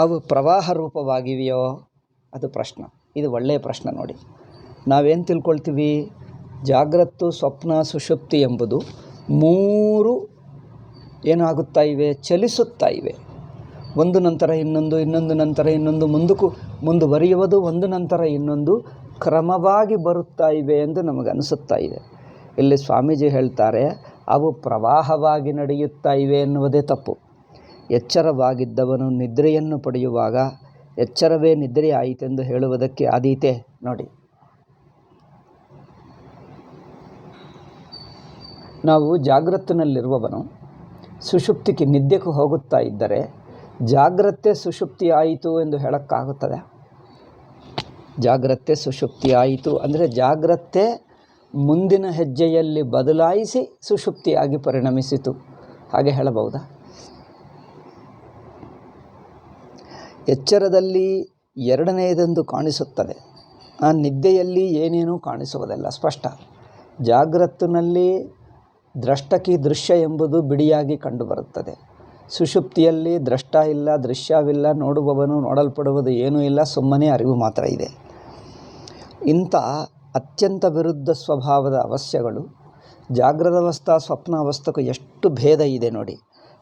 ಅವು ಪ್ರವಾಹ ರೂಪವಾಗಿವೆಯೋ? ಅದು ಪ್ರಶ್ನೆ. ಇದು ಒಳ್ಳೆಯ ಪ್ರಶ್ನೆ ನೋಡಿ. ನಾವೇನು ತಿಳ್ಕೊಳ್ತೀವಿ? ಜಾಗ್ರತ್ತು, ಸ್ವಪ್ನ, ಸುಷುಪ್ತಿ ಎಂಬುದು ಮೂರು ಏನಾಗುತ್ತಾ ಇವೆ? ಚಲಿಸುತ್ತಾ ಇವೆ. ಒಂದು ನಂತರ ಇನ್ನೊಂದು, ಇನ್ನೊಂದು ನಂತರ ಇನ್ನೊಂದು, ಮುಂದುವರಿಯುವುದು ಒಂದು ನಂತರ ಇನ್ನೊಂದು ಕ್ರಮವಾಗಿ ಬರುತ್ತಾ ಇವೆ ಎಂದು ನಮಗೆ ಅನಿಸುತ್ತಾ ಇದೆ. ಇಲ್ಲಿ ಸ್ವಾಮೀಜಿ ಹೇಳ್ತಾರೆ, ಅವು ಪ್ರವಾಹವಾಗಿ ನಡೆಯುತ್ತಾ ಇವೆ ಎನ್ನುವುದೇ ತಪ್ಪು. ಎಚ್ಚರವಾಗಿದ್ದವನು ನಿದ್ರೆಯನ್ನು ಪಡೆಯುವಾಗ ಎಚ್ಚರವೇ ನಿದ್ರೆ ಆಯಿತೆಂದು ಹೇಳುವುದಕ್ಕೆ ಆದೀತೆ ನೋಡಿ. ನಾವು ಜಾಗ್ರತ್ತಿನಲ್ಲಿರುವವನು ಸುಷುಪ್ತಿಗೆ ನಿದ್ದೆಗೆ ಹೋಗುತ್ತಾ ಇದ್ದರೆ ಜಾಗ್ರತೆ ಸುಷುಪ್ತಿ ಆಯಿತು ಎಂದು ಹೇಳೋಕ್ಕಾಗುತ್ತದೆ? ಜಾಗ್ರತೆ ಸುಷುಪ್ತಿ ಆಯಿತು ಅಂದರೆ ಜಾಗ್ರತೆ ಮುಂದಿನ ಹೆಜ್ಜೆಯಲ್ಲಿ ಬದಲಾಯಿಸಿ ಸುಷುಪ್ತಿಯಾಗಿ ಪರಿಣಮಿಸಿತು, ಹಾಗೆ ಹೇಳಬಹುದಾ? ಎಚ್ಚರದಲ್ಲಿ ಎರಡನೆಯದೆಂದು ಕಾಣಿಸುತ್ತದೆ, ಆ ನಿದ್ದೆಯಲ್ಲಿ ಏನೇನೂ ಕಾಣಿಸುವುದಿಲ್ಲ, ಸ್ಪಷ್ಟ. ಜಾಗ್ರತ್ತಿನಲ್ಲಿ ದ್ರಷ್ಟಕಿ ದೃಶ್ಯ ಎಂಬುದು ಬಿಡಿಯಾಗಿ ಕಂಡುಬರುತ್ತದೆ. ಸುಷುಪ್ತಿಯಲ್ಲಿ ದ್ರಷ್ಟ ಇಲ್ಲ, ದೃಶ್ಯವಿಲ್ಲ, ನೋಡುವವನು ನೋಡಲ್ಪಡುವುದು ಏನೂ ಇಲ್ಲ, ಸುಮ್ಮನೆ ಅರಿವು ಮಾತ್ರ ಇದೆ. ಇಂಥ ಅತ್ಯಂತ ವಿರುದ್ಧ ಸ್ವಭಾವದ ಅವಸ್ಥೆಗಳು ಜಾಗ್ರದವಸ್ಥಾ ಸ್ವಪ್ನಾವಸ್ಥೆಗೂ ಎಷ್ಟು ಭೇದ ಇದೆ ನೋಡಿ.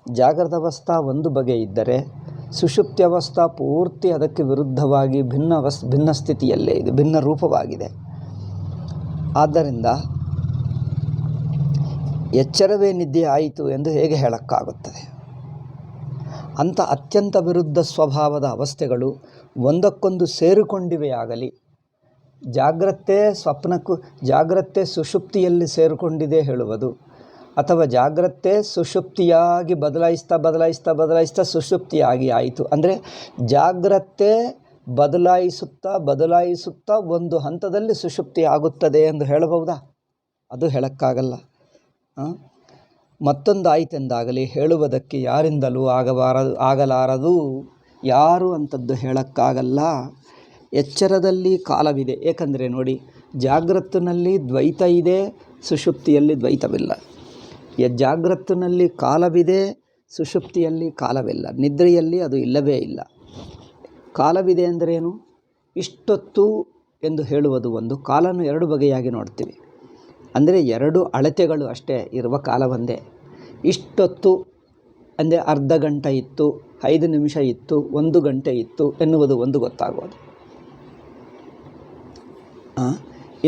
ಜಾಗ್ರದವಸ್ಥಾ ಒಂದು ಬಗೆ ಇದ್ದರೆ ಸುಷುಪ್ತಿ ಅವಸ್ಥಾ ಪೂರ್ತಿ ಅದಕ್ಕೆ ವಿರುದ್ಧವಾಗಿ ಭಿನ್ನ ಸ್ಥಿತಿಯಲ್ಲೇ ಇದೆ, ಭಿನ್ನ ರೂಪವಾಗಿದೆ. ಆದ್ದರಿಂದ ಎಚ್ಚರವೇ ನಿದ್ದೆ ಆಯಿತು ಎಂದು ಹೇಗೆ ಹೇಳೋಕ್ಕಾಗುತ್ತದೆ? ಅಂಥ ಅತ್ಯಂತ ವಿರುದ್ಧ ಸ್ವಭಾವದ ಅವಸ್ಥೆಗಳು ಒಂದಕ್ಕೊಂದು ಸೇರಿಕೊಂಡಿವೆಯಾಗಲಿ, ಜಾಗ್ರತೆ ಸುಷುಪ್ತಿಯಲ್ಲಿ ಸೇರಿಕೊಂಡಿದೆ ಹೇಳುವುದು, ಅಥವಾ ಜಾಗ್ರತೆ ಸುಷುಪ್ತಿಯಾಗಿ ಬದಲಾಯಿಸ್ತಾ ಸುಷುಪ್ತಿಯಾಗಿ ಆಯಿತು ಅಂದರೆ ಜಾಗ್ರತೆ ಬದಲಾಯಿಸುತ್ತಾ ಒಂದು ಹಂತದಲ್ಲಿ ಸುಷುಪ್ತಿ ಆಗುತ್ತದೆ ಎಂದು ಹೇಳಬಹುದಾ? ಅದು ಹೇಳೋಕ್ಕಾಗಲ್ಲ. ಮತ್ತೊಂದು ಆಯಿತೆಂದಾಗಲಿ ಹೇಳುವುದಕ್ಕೆ ಯಾರಿಂದಲೂ ಆಗಲಾರದು. ಯಾರು ಅಂಥದ್ದು ಹೇಳೋಕ್ಕಾಗಲ್ಲ. ಎಚ್ಚರದಲ್ಲಿ ಕಾಲವಿದೆ, ಏಕೆಂದರೆ ನೋಡಿ, ಜಾಗ್ರತ್ತಿನಲ್ಲಿ ದ್ವೈತ ಇದೆ, ಸುಷುಪ್ತಿಯಲ್ಲಿ ದ್ವೈತವಿಲ್ಲ. ಜಾಗ್ರತ್ತಿನಲ್ಲಿ ಕಾಲವಿದೆ, ಸುಷುಪ್ತಿಯಲ್ಲಿ ಕಾಲವಿಲ್ಲ. ನಿದ್ರೆಯಲ್ಲಿ ಅದು ಇಲ್ಲವೇ ಇಲ್ಲ. ಕಾಲವಿದೆ ಅಂದರೇನು? ಇಷ್ಟೊತ್ತು ಎಂದು ಹೇಳುವುದು ಒಂದು. ಕಾಲನ್ನು ಎರಡು ಬಗೆಯಾಗಿ ನೋಡ್ತೀವಿ, ಅಂದರೆ ಎರಡು ಅಳತೆಗಳು ಅಷ್ಟೇ ಇರುವ ಕಾಲ ಒಂದೇ. ಇಷ್ಟೊತ್ತು ಅಂದರೆ ಅರ್ಧ ಗಂಟೆ ಇತ್ತು, 5 ನಿಮಿಷ ಇತ್ತು, 1 ಗಂಟೆ ಇತ್ತು ಎನ್ನುವುದು ಒಂದು ಗೊತ್ತಾಗೋದು.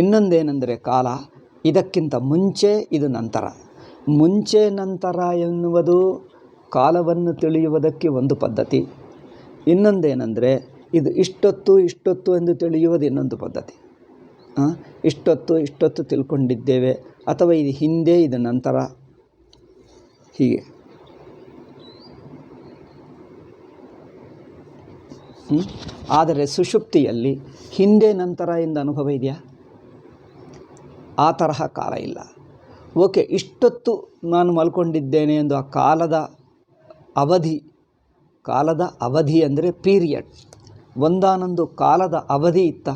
ಇನ್ನೊಂದೇನೆಂದರೆ ಕಾಲ ಇದಕ್ಕಿಂತ ಮುಂಚೆ, ಇದು ನಂತರ. ಮುಂಚೆ ನಂತರ ಎನ್ನುವುದು ಕಾಲವನ್ನು ತಿಳಿಯುವುದಕ್ಕೆ ಒಂದು ಪದ್ಧತಿ. ಇನ್ನೊಂದೇನೆಂದರೆ ಇದು ಇಷ್ಟೊತ್ತು ಎಂದು ತಿಳಿಯುವುದು ಇನ್ನೊಂದು ಪದ್ಧತಿ. ಇಷ್ಟೊತ್ತು ತಿಳ್ಕೊಂಡಿದ್ದೇವೆ, ಅಥವಾ ಇದು ಹಿಂದೆ, ಇದು ನಂತರ, ಹೀಗೆ. ಆದರೆ ಸುಷುಪ್ತಿಯಲ್ಲಿ ಹಿಂದೆ ನಂತರ ಎಂದು ಅನುಭವ ಇದೆಯಾ? ಆ ತರಹ ಕಾಲ ಇಲ್ಲ. ಓಕೆ, ಇಷ್ಟೊತ್ತು ನಾನು ಮಲ್ಕೊಂಡಿದ್ದೇನೆ ಎಂದು ಆ ಕಾಲದ ಅವಧಿ ಅಂದರೆ ಪೀರಿಯಡ್, ಒಂದಾನೊಂದು ಕಾಲದ ಅವಧಿ ಇತ್ತ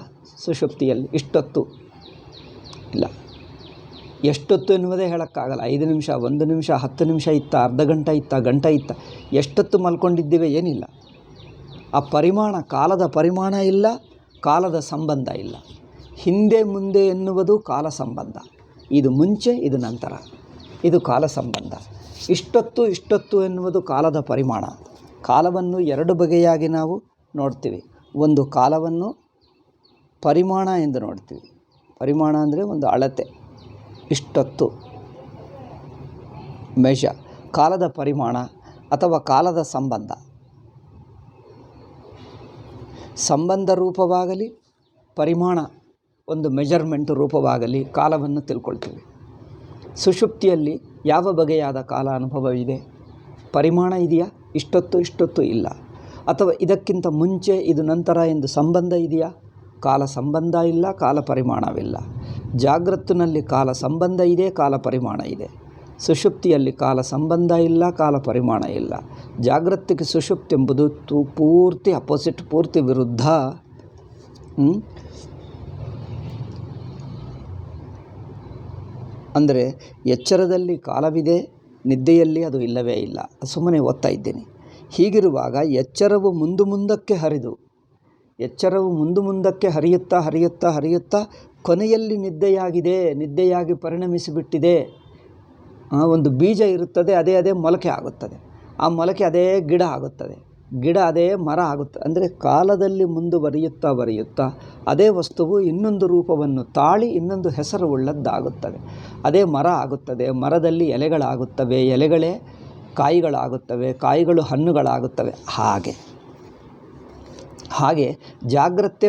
ಸುಷುಪ್ತಿಯಲ್ಲಿ? ಇಷ್ಟೊತ್ತು ಇಲ್ಲ. ಎಷ್ಟೊತ್ತು ಎನ್ನುವುದೇ ಹೇಳೋಕ್ಕಾಗಲ್ಲ. 5 ನಿಮಿಷ, 1 ನಿಮಿಷ, 10 ನಿಮಿಷ ಇತ್ತ, ಅರ್ಧ ಗಂಟೆ ಇತ್ತ, ಗಂಟೆ ಇತ್ತ, ಎಷ್ಟೊತ್ತು ಮಲ್ಕೊಂಡಿದ್ದೇವೆ ಏನಿಲ್ಲ. ಆ ಪರಿಮಾಣ, ಕಾಲದ ಪರಿಮಾಣ ಇಲ್ಲ, ಕಾಲದ ಸಂಬಂಧ ಇಲ್ಲ. ಹಿಂದೆ ಮುಂದೆ ಎನ್ನುವುದು ಕಾಲ ಸಂಬಂಧ. ಇದು ಮುಂಚೆ, ಇದು ನಂತರ, ಇದು ಕಾಲ ಸಂಬಂಧ. ಇಷ್ಟೊತ್ತು ಎನ್ನುವುದು ಕಾಲದ ಪರಿಮಾಣ. ಕಾಲವನ್ನು ಎರಡು ಬಗೆಯಾಗಿ ನಾವು ನೋಡ್ತೀವಿ. ಒಂದು ಕಾಲವನ್ನು ಪರಿಮಾಣ ಎಂದು ನೋಡ್ತೀವಿ, ಪರಿಮಾಣ ಅಂದರೆ ಒಂದು ಅಳತೆ, ಇಷ್ಟೊತ್ತು ಮೆಷ. ಕಾಲದ ಪರಿಮಾಣ ಅಥವಾ ಕಾಲದ ಸಂಬಂಧ ರೂಪವಾಗಲಿ, ಪರಿಮಾಣ ಒಂದು ಮೆಜರ್ಮೆಂಟ್ ರೂಪವಾಗಲಿ ಕಾಲವನ್ನು ತಿಳ್ಕೊಳ್ತೀವಿ. ಸುಷುಪ್ತಿಯಲ್ಲಿ ಯಾವ ಬಗೆಯಾದ ಕಾಲ ಅನುಭವವಿದೆ? ಪರಿಮಾಣ ಇದೆಯಾ? ಇಷ್ಟೊತ್ತು ಇಲ್ಲ. ಅಥವಾ ಇದಕ್ಕಿಂತ ಮುಂಚೆ ಇದು ನಂತರ ಎಂದು ಸಂಬಂಧ ಇದೆಯಾ? ಕಾಲ ಸಂಬಂಧ ಇಲ್ಲ, ಕಾಲ ಪರಿಮಾಣವಿಲ್ಲ. ಜಾಗೃತ್ತಿನಲ್ಲಿ ಕಾಲ ಸಂಬಂಧ ಇದೆ, ಕಾಲ ಪರಿಮಾಣ ಇದೆ. ಸುಷುಪ್ತಿಯಲ್ಲಿ ಕಾಲ ಸಂಬಂಧ ಇಲ್ಲ, ಕಾಲ ಪರಿಮಾಣ ಇಲ್ಲ. ಜಾಗೃತಿಗೆ ಸುಷುಪ್ತಿ ಎಂಬುದು ಪೂರ್ತಿ ಅಪೋಸಿಟ್, ಪೂರ್ತಿ ವಿರುದ್ಧ. ಅಂದರೆ ಎಚ್ಚರದಲ್ಲಿ ಕಾಲವಿದೆ, ನಿದ್ದೆಯಲ್ಲಿ ಅದು ಇಲ್ಲವೇ ಇಲ್ಲ. ಸುಮ್ಮನೆ ಓದ್ತಾ ಇದ್ದೀನಿ. ಹೀಗಿರುವಾಗ ಎಚ್ಚರವು ಮುಂದಕ್ಕೆ ಹರಿಯುತ್ತಾ ಕೊನೆಯಲ್ಲಿ ನಿದ್ದೆಯಾಗಿ ಪರಿಣಮಿಸಿಬಿಟ್ಟಿದೆ. ಒಂದು ಬೀಜ ಇರುತ್ತದೆ, ಅದೇ ಮೊಳಕೆ ಆಗುತ್ತದೆ. ಆ ಮೊಳಕೆ ಅದೇ ಗಿಡ ಆಗುತ್ತದೆ, ಗಿಡ ಅದೇ ಮರ ಆಗುತ್ತದೆ. ಅಂದರೆ ಕಾಲದಲ್ಲಿ ಬರೆಯುತ್ತಾ ಅದೇ ವಸ್ತುವು ಇನ್ನೊಂದು ರೂಪವನ್ನು ತಾಳಿ ಇನ್ನೊಂದು ಹೆಸರು ಉಳ್ಳದ್ದಾಗುತ್ತದೆ. ಅದೇ ಮರ ಆಗುತ್ತದೆ, ಮರದಲ್ಲಿ ಎಲೆಗಳಾಗುತ್ತವೆ, ಎಲೆಗಳೇ ಕಾಯಿಗಳಾಗುತ್ತವೆ, ಕಾಯಿಗಳು ಹಣ್ಣುಗಳಾಗುತ್ತವೆ. ಹಾಗೆ ಜಾಗ್ರತೆ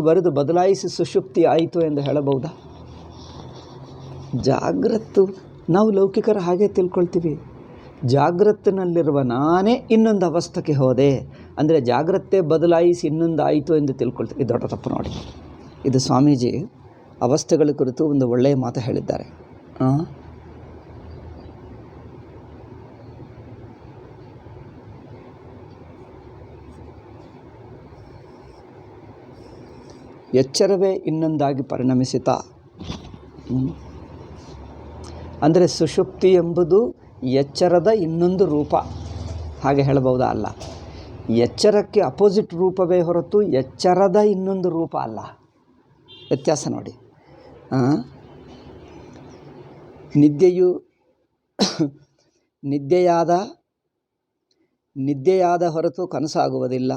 ಬರೆದು ಬದಲಾಯಿಸಿ ಸುಷುಪ್ತಿ ಆಯಿತು ಎಂದು ಹೇಳಬಹುದಾ? ಜಾಗ್ರತ್ತು ನಾವು ಲೌಕಿಕರು ಹಾಗೆ ತಿಳ್ಕೊಳ್ತೀವಿ. ಜಾಗ್ರತ್ತಿನಲ್ಲಿರುವ ನಾನೇ ಇನ್ನೊಂದು ಅವಸ್ಥೆಗೆ ಹೋದೆ ಅಂದರೆ ಜಾಗ್ರತೆ ಬದಲಾಯಿಸಿ ಇನ್ನೊಂದು ಆಯಿತು ಎಂದು ತಿಳ್ಕೊಳ್ತೀವಿ. ಇದು ದೊಡ್ಡ ತಪ್ಪು ನೋಡಿ. ಇದು ಸ್ವಾಮೀಜಿ ಅವಸ್ಥೆಗಳ ಕುರಿತು ಒಂದು ಒಳ್ಳೆಯ ಮಾತು ಹೇಳಿದ್ದಾರೆ. ಎಚ್ಚರವೇ ಇನ್ನೊಂದಾಗಿ ಪರಿಣಮಿಸಿತ. ಅಂದರೆ ಸುಷುಪ್ತಿ ಎಂಬುದು ಎಚ್ಚರದ ಇನ್ನೊಂದು ರೂಪ, ಹಾಗೆ ಹೇಳಬಹುದಾ? ಅಲ್ಲ. ಎಚ್ಚರಕ್ಕೆ ಅಪೋಸಿಟ್ ರೂಪವೇ ಹೊರತು ಎಚ್ಚರದ ಇನ್ನೊಂದು ರೂಪ ಅಲ್ಲ. ವ್ಯತ್ಯಾಸ ನೋಡಿ. ನಿದ್ದೆಯು ನಿದ್ದೆಯಾದ ಹೊರತು ಕನಸಾಗುವುದಿಲ್ಲ.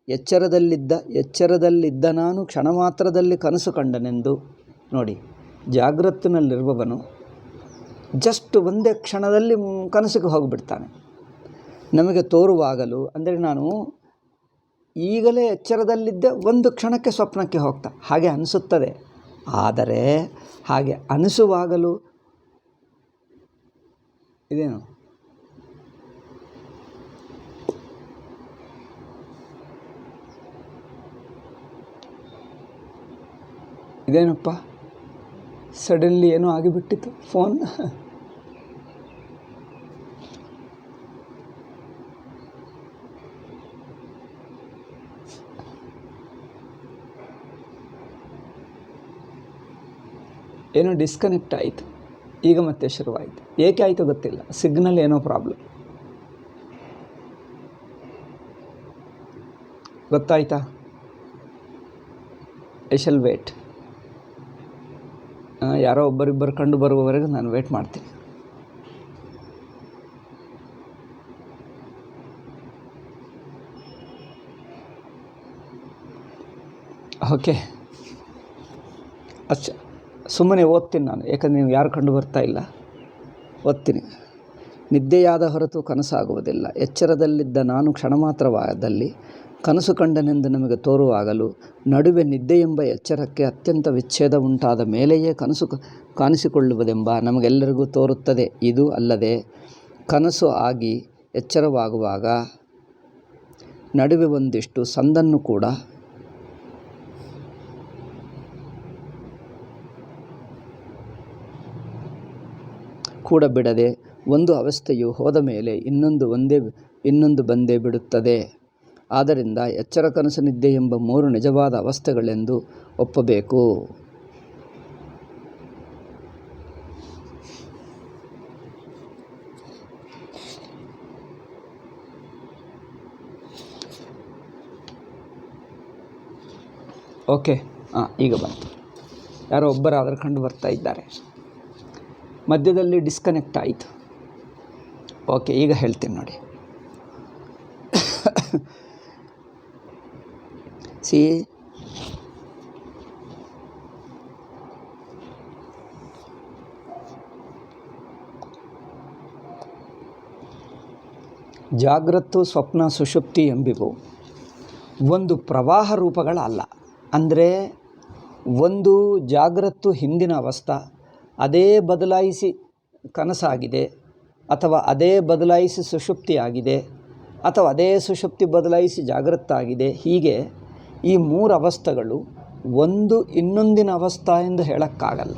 ಎಚ್ಚರದಲ್ಲಿದ್ದ ನಾನು ಕ್ಷಣ ಮಾತ್ರದಲ್ಲಿ ಕನಸು ಕಂಡನೆಂದು ನೋಡಿ. ಜಾಗೃತಿನಲ್ಲಿರುವವನು ಜಸ್ಟ್ ಒಂದೇ ಕ್ಷಣದಲ್ಲಿ ಕನಸಿಗೆ ಹೋಗಿಬಿಡ್ತಾನೆ. ನಮಗೆ ತೋರುವಾಗಲೂ ಅಂದರೆ ನಾನು ಈಗಲೇ ಎಚ್ಚರದಲ್ಲಿದ್ದೆ, ಒಂದು ಕ್ಷಣಕ್ಕೆ ಸ್ವಪ್ನಕ್ಕೆ ಹೋಗ್ತಾ ಹಾಗೆ ಅನಿಸುತ್ತದೆ. ಆದರೆ ಹಾಗೆ ಅನಿಸುವಾಗಲೂ ಇದೇನಪ್ಪ ಸಡನ್ಲಿ ಏನೋ ಆಗಿಬಿಟ್ಟಿತ್ತು ಫೋನ್. ಏನೋ ಡಿಸ್ಕನೆಕ್ಟ್ ಆಯಿತು, ಈಗ ಮತ್ತೆ ಶುರುವಾಯಿತು. ಏಕೆ ಆಯಿತು ಗೊತ್ತಿಲ್ಲ. ಸಿಗ್ನಲ್ ಏನೋ ಪ್ರಾಬ್ಲಮ್. ಗೊತ್ತಾಯ್ತಾ? I shall wait. ಯಾರೋ ಒಬ್ಬರಿಬ್ಬರು ಕಂಡು ಬರುವವರೆಗೂ ನಾನು ವೇಟ್ ಮಾಡ್ತೀನಿ. ಓಕೆ, ಸುಮ್ಮನೆ ಓದ್ತೀನಿ ನಾನು, ಯಾಕಂದರೆ ನೀವು ಯಾರು ಕಂಡು ಬರ್ತಾ ಇಲ್ಲ. ಓದ್ತೀನಿ. ನಿದ್ದೆಯಾದ ಹೊರತು ಕನಸಾಗುವುದಿಲ್ಲ. ಎಚ್ಚರದಲ್ಲಿದ್ದ ನಾನು ಕ್ಷಣ ಮಾತ್ರವಾದಲ್ಲಿ ಕನಸು ಕಂಡನೆಂದು ನಮಗೆ ತೋರುವಾಗಲೂ ನಡುವೆ ನಿದ್ದೆ ಎಂಬ ಎಚ್ಚರಕ್ಕೆ ಅತ್ಯಂತ ವಿಚ್ಛೇದ ಉಂಟಾದ ಮೇಲೆಯೇ ಕನಸು ಕಾಣಿಸಿಕೊಳ್ಳುವುದೆಂಬ ನಮಗೆಲ್ಲರಿಗೂ ತೋರುತ್ತದೆ. ಇದು ಅಲ್ಲದೆ ಕನಸು ಆಗಿ ಎಚ್ಚರವಾಗುವಾಗ ನಡುವೆ ಒಂದಿಷ್ಟು ಸಂದನ್ನು ಕೂಡ ಬಿಡದೆ ಒಂದು ಅವಸ್ಥೆಯು ಹೋದ ಮೇಲೆ ಇನ್ನೊಂದು ಬಂದೇ ಬಿಡುತ್ತದೆ. ಆದ್ದರಿಂದ ಎಚ್ಚರ, ಕನಸು, ನಿದ್ದೆ ಎಂಬ 3 ನಿಜವಾದ ಅವಸ್ಥೆಗಳೆಂದು ಒಪ್ಪಬೇಕು. ಓಕೆ, ಈಗ ಬಂತು. ಯಾರೋ ಒಬ್ಬರಾದರೂ ಕಂಡು ಬರ್ತಾ ಇದ್ದಾರೆ. ಮಧ್ಯದಲ್ಲಿ ಡಿಸ್ಕನೆಕ್ಟ್ ಆಯಿತು. ಓಕೆ, ಈಗ ಹೇಳ್ತೀನಿ ನೋಡಿ. ಜಾಗ್ರತ್ತು, ಸ್ವಪ್ನ, ಸುಷುಪ್ತಿ ಎಂಬಿವು ಒಂದು ಪ್ರವಾಹ ರೂಪಗಳಲ್ಲ. ಅಂದರೆ ಒಂದು ಜಾಗ್ರತ್ತು ಹಿಂದಿನ ಅವಸ್ಥೆ, ಅದೇ ಬದಲಾಯಿಸಿ ಕನಸಾಗಿದೆ, ಅಥವಾ ಅದೇ ಬದಲಾಯಿಸಿ ಸುಷುಪ್ತಿ ಆಗಿದೆ, ಅಥವಾ ಅದೇ ಸುಷುಪ್ತಿ ಬದಲಾಯಿಸಿ ಜಾಗೃತ್ತಾಗಿದೆ. ಹೀಗೆ ಈ ಮೂರು ಅವಸ್ಥೆಗಳು ಒಂದು ಇನ್ನೊಂದಿನ ಅವಸ್ಥೆ ಎಂದು ಹೇಳೋಕ್ಕಾಗಲ್ಲ.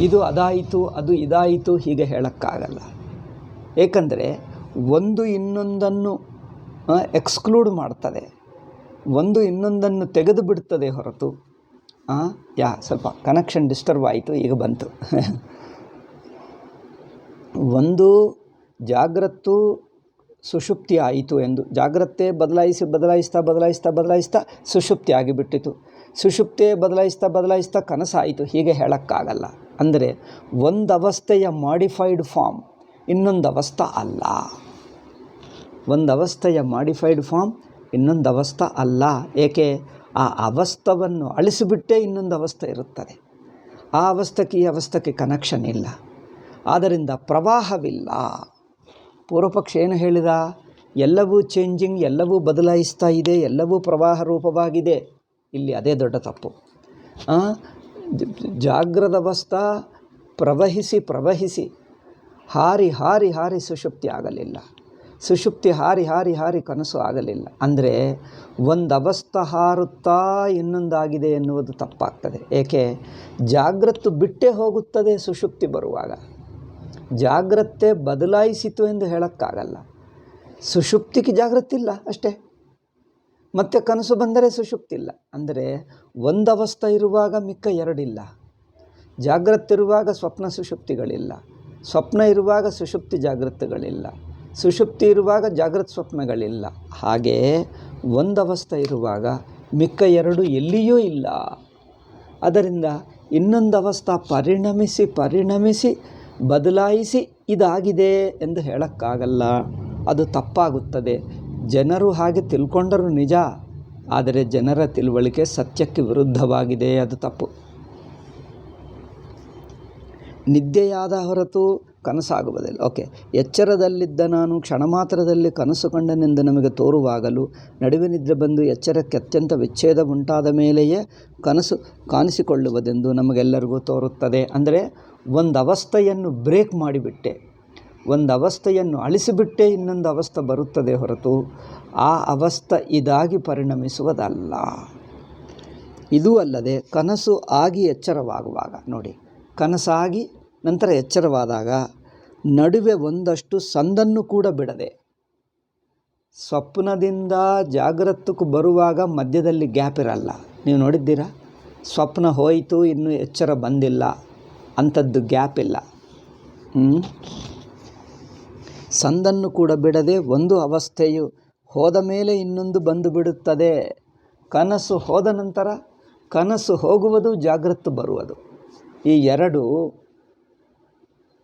ಇದು ಅದಾಯಿತು, ಅದು ಇದಾಯಿತು ಹೀಗೆ ಹೇಳೋಕ್ಕಾಗಲ್ಲ. ಏಕೆಂದರೆ ಒಂದು ಇನ್ನೊಂದನ್ನು ಎಕ್ಸ್ಕ್ಲೂಡ್ ಮಾಡ್ತದೆ, ಒಂದು ಇನ್ನೊಂದನ್ನು ತೆಗೆದು ಬಿಡ್ತದೆ ಹೊರತು. ಸ್ವಲ್ಪ ಕನೆಕ್ಷನ್ ಡಿಸ್ಟರ್ಬ್ ಆಯಿತು, ಈಗ ಬಂತು. ಒಂದು ಜಾಗ್ರತ್ತು ಸುಷುಪ್ತಿ ಆಯಿತು ಎಂದು, ಜಾಗ್ರತೆ ಬದಲಾಯಿಸ್ತಾ ಸುಷುಪ್ತಿ ಆಗಿಬಿಟ್ಟಿತು, ಸುಷುಪ್ತಿ ಬದಲಾಯಿಸ್ತಾ ಕನಸಾಯಿತು ಹೀಗೆ ಹೇಳೋಕ್ಕಾಗಲ್ಲ. ಅಂದರೆ ಒಂದು ಅವಸ್ಥೆಯ ಮಾಡಿಫೈಡ್ ಫಾರ್ಮ್ ಇನ್ನೊಂದು ಅವಸ್ಥೆ ಅಲ್ಲ. ಒಂದು ಅವಸ್ಥೆಯ ಮಾಡಿಫೈಡ್ ಫಾರ್ಮ್ ಇನ್ನೊಂದು ಅವಸ್ಥೆ ಅಲ್ಲ. ಏಕೆ? ಆ ಅವಸ್ಥವನ್ನು ಅಳಿಸಿಬಿಟ್ಟೇ ಇನ್ನೊಂದು ಅವಸ್ಥೆ ಇರುತ್ತದೆ. ಆ ಅವಸ್ಥೆಗೆ ಈ ಅವಸ್ಥೆಗೆ ಕನೆಕ್ಷನ್ ಇಲ್ಲ, ಆದ್ದರಿಂದ ಪ್ರವಾಹವಿಲ್ಲ. ಪೂರ್ವಪಕ್ಷ ಏನು ಹೇಳಿದ? ಎಲ್ಲವೂ ಚೇಂಜಿಂಗ್, ಎಲ್ಲವೂ ಬದಲಾಯಿಸ್ತಾ ಇದೆ, ಎಲ್ಲವೂ ಪ್ರವಾಹ ರೂಪವಾಗಿದೆ. ಇಲ್ಲಿ ಅದೇ ದೊಡ್ಡ ತಪ್ಪು. ಜಾಗ್ರದ ಅವಸ್ಥೆ ಪ್ರವಹಿಸಿ ಹಾರಿ ಸುಷುಪ್ತಿ ಆಗಲಿಲ್ಲ, ಸುಷುಪ್ತಿ ಹಾರಿ ಕನಸು ಆಗಲಿಲ್ಲ. ಅಂದರೆ ಒಂದು ಅವಸ್ಥೆ ಹಾರುತ್ತಾ ಇನ್ನೊಂದಾಗಿದೆ ಎನ್ನುವುದು ತಪ್ಪಾಗ್ತದೆ. ಏಕೆ? ಜಾಗ್ರತ್ತು ಬಿಟ್ಟೇ ಹೋಗುತ್ತದೆ ಸುಷುಪ್ತಿ ಬರುವಾಗ. ಜಾಗ್ರತೆ ಬದಲಾಯಿಸಿತು ಎಂದು ಹೇಳೋಕ್ಕಾಗಲ್ಲ. ಸುಷುಪ್ತಿಗೆ ಜಾಗೃತಿಲ್ಲ ಅಷ್ಟೇ, ಮತ್ತು ಕನಸು ಬಂದರೆ ಸುಷುಪ್ತಿಲ್ಲ. ಅಂದರೆ ಒಂದು ಅವಸ್ಥೆ ಇರುವಾಗ ಮಿಕ್ಕ ಎರಡಿಲ್ಲ. ಜಾಗ್ರತೆ ಇರುವಾಗ ಸ್ವಪ್ನ ಸುಷುಪ್ತಿಗಳಿಲ್ಲ, ಸ್ವಪ್ನ ಇರುವಾಗ ಸುಷುಪ್ತಿ ಜಾಗೃತಗಳಿಲ್ಲ, ಸುಷುಪ್ತಿ ಇರುವಾಗ ಜಾಗೃತ ಸ್ವಪ್ನಗಳಿಲ್ಲ. ಹಾಗೆಯೇ ಒಂದು ಅವಸ್ಥೆ ಇರುವಾಗ ಮಿಕ್ಕ ಎರಡು ಎಲ್ಲಿಯೂ ಇಲ್ಲ. ಅದರಿಂದ ಇನ್ನೊಂದು ಅವಸ್ಥೆ ಪರಿಣಮಿಸಿ ಬದಲಾಯಿಸಿ ಇದಾಗಿದೆ ಎಂದು ಹೇಳೋಕ್ಕಾಗಲ್ಲ, ಅದು ತಪ್ಪಾಗುತ್ತದೆ. ಜನರು ಹಾಗೆ ತಿಳ್ಕೊಂಡರೂ ನಿಜ, ಆದರೆ ಜನರ ತಿಳುವಳಿಕೆ ಸತ್ಯಕ್ಕೆ ವಿರುದ್ಧವಾಗಿದೆ, ಅದು ತಪ್ಪು. ನಿದ್ದೆಯಾದ ಹೊರತು ಕನಸಾಗುವುದಿಲ್ಲ. ಎಚ್ಚರದಲ್ಲಿದ್ದ ನಾನು ಕ್ಷಣ ಮಾತ್ರದಲ್ಲಿ ಕನಸು ಕಂಡನೆಂದು ನಮಗೆ ತೋರುವಾಗಲೂ ನಡುವೆ ನಿದ್ರೆ ಬಂದು ಎಚ್ಚರಕ್ಕೆ ಅತ್ಯಂತ ವಿಚ್ಛೇದ ಉಂಟಾದ ಮೇಲೆಯೇ ಕನಸು ಕಾಣಿಸಿಕೊಳ್ಳುವುದೆಂದು ನಮಗೆಲ್ಲರಿಗೂ ತೋರುತ್ತದೆ. ಅಂದರೆ ಒಂದು ಅವಸ್ಥೆಯನ್ನು ಬ್ರೇಕ್ ಮಾಡಿಬಿಟ್ಟೆ, ಒಂದು ಅವಸ್ಥೆಯನ್ನು ಅಳಿಸಿಬಿಟ್ಟೆ ಇನ್ನೊಂದು ಅವಸ್ಥೆ ಬರುತ್ತದೆ ಹೊರತು ಆ ಅವಸ್ಥೆ ಇದಾಗಿ ಪರಿಣಮಿಸುವುದಲ್ಲ. ಇದೂ ಅಲ್ಲದೆ ಕನಸು ಆಗಿ ಎಚ್ಚರವಾಗುವಾಗ ನೋಡಿ, ಕನಸಾಗಿ ನಂತರ ಎಚ್ಚರವಾದಾಗ ನಡುವೆ ಒಂದಷ್ಟು ಸಂದನ್ನು ಕೂಡ ಬಿಡದೆ, ಸ್ವಪ್ನದಿಂದ ಜಾಗೃತಕ್ಕೂ ಬರುವಾಗ ಮಧ್ಯದಲ್ಲಿ ಗ್ಯಾಪ್ ಇರಲ್ಲ. ನೀವು ನೋಡಿದ್ದೀರಾ? ಸ್ವಪ್ನ ಹೋಯಿತು ಇನ್ನೂ ಎಚ್ಚರ ಬಂದಿಲ್ಲ, ಅಂಥದ್ದು ಗ್ಯಾಪ್ ಇಲ್ಲ. ಸಂದನ್ನು ಕೂಡ ಬಿಡದೆ ಒಂದು ಅವಸ್ಥೆಯು ಹೋದ ಮೇಲೆ ಇನ್ನೊಂದು ಬಂದು ಬಿಡುತ್ತದೆ. ಕನಸು ಹೋದ ನಂತರ ಕನಸು ಹೋಗುವುದು, ಜಾಗೃತ ಬರುವುದು, ಈ ಎರಡು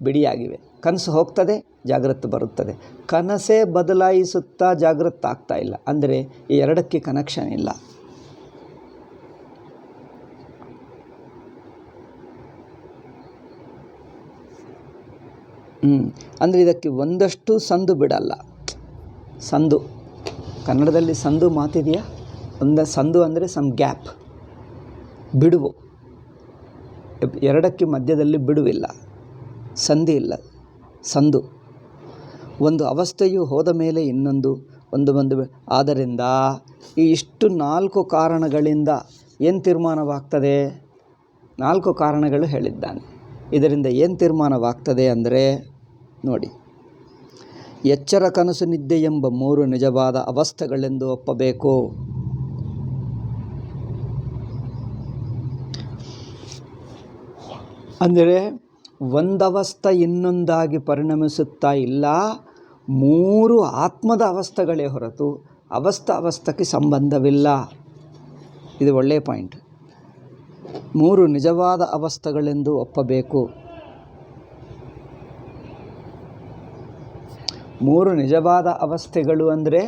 ಬಿಡಿಯಾಗಿವೆ. ಕನಸು ಹೋಗ್ತದೆ, ಜಾಗೃತ ಬರುತ್ತದೆ. ಕನಸೇ ಬದಲಾಯಿಸುತ್ತಾ ಜಾಗೃತ ಆಗ್ತಾ ಇಲ್ಲ. ಅಂದರೆ ಈ ಎರಡಕ್ಕೆ ಕನೆಕ್ಷನ್ ಇಲ್ಲ. ಅಂದರೆ ಇದಕ್ಕೆ ಒಂದಷ್ಟು ಸಂದು ಬಿಡಲ್ಲ. ಸಂದು, ಕನ್ನಡದಲ್ಲಿ ಸಂದು ಮಾತಿದೆಯಾ? ಸಂದು ಅಂದರೆ ಸಮ್ ಗ್ಯಾಪ್, ಬಿಡುವು. ಎರಡಕ್ಕೆ ಮಧ್ಯದಲ್ಲಿ ಬಿಡುವಿಲ್ಲ, ಸಂಧಿ ಇಲ್ಲ, ಸಂದು. ಒಂದು ಅವಸ್ಥೆಯು ಹೋದ ಮೇಲೆ ಇನ್ನೊಂದು ಒಂದು ಆದ್ದರಿಂದ ಈ ಇಷ್ಟು 4 ಕಾರಣಗಳಿಂದ ಏನು ತೀರ್ಮಾನವಾಗ್ತದೆ? 4 ಕಾರಣಗಳು ಹೇಳಿದ್ದಾನೆ. ಇದರಿಂದ ಏನು ತೀರ್ಮಾನವಾಗ್ತದೆ ಅಂದರೆ ನೋಡಿ, ಎಚ್ಚರ, ಕನಸು, ನಿದ್ದೆ ಎಂಬ 3 ನಿಜವಾದ ಅವಸ್ಥೆಗಳೆಂದು ಒಪ್ಪಬೇಕು. ಅಂದರೆ ಒಂದವಸ್ಥೆ ಇನ್ನೊಂದಾಗಿ ಪರಿಣಮಿಸುತ್ತಾ ಇಲ್ಲ, 3 ಆತ್ಮದ ಅವಸ್ಥೆಗಳೇ ಹೊರತು ಅವಸ್ಥೆಗೆ ಸಂಬಂಧವಿಲ್ಲ. ಇದು ಒಳ್ಳೆಯ ಪಾಯಿಂಟ್. 3 ನಿಜವಾದ ಅವಸ್ಥೆಗಳೆಂದು ಒಪ್ಪಬೇಕು. 3 ನಿಜವಾದ ಅವಸ್ಥೆಗಳು ಅಂದರೆ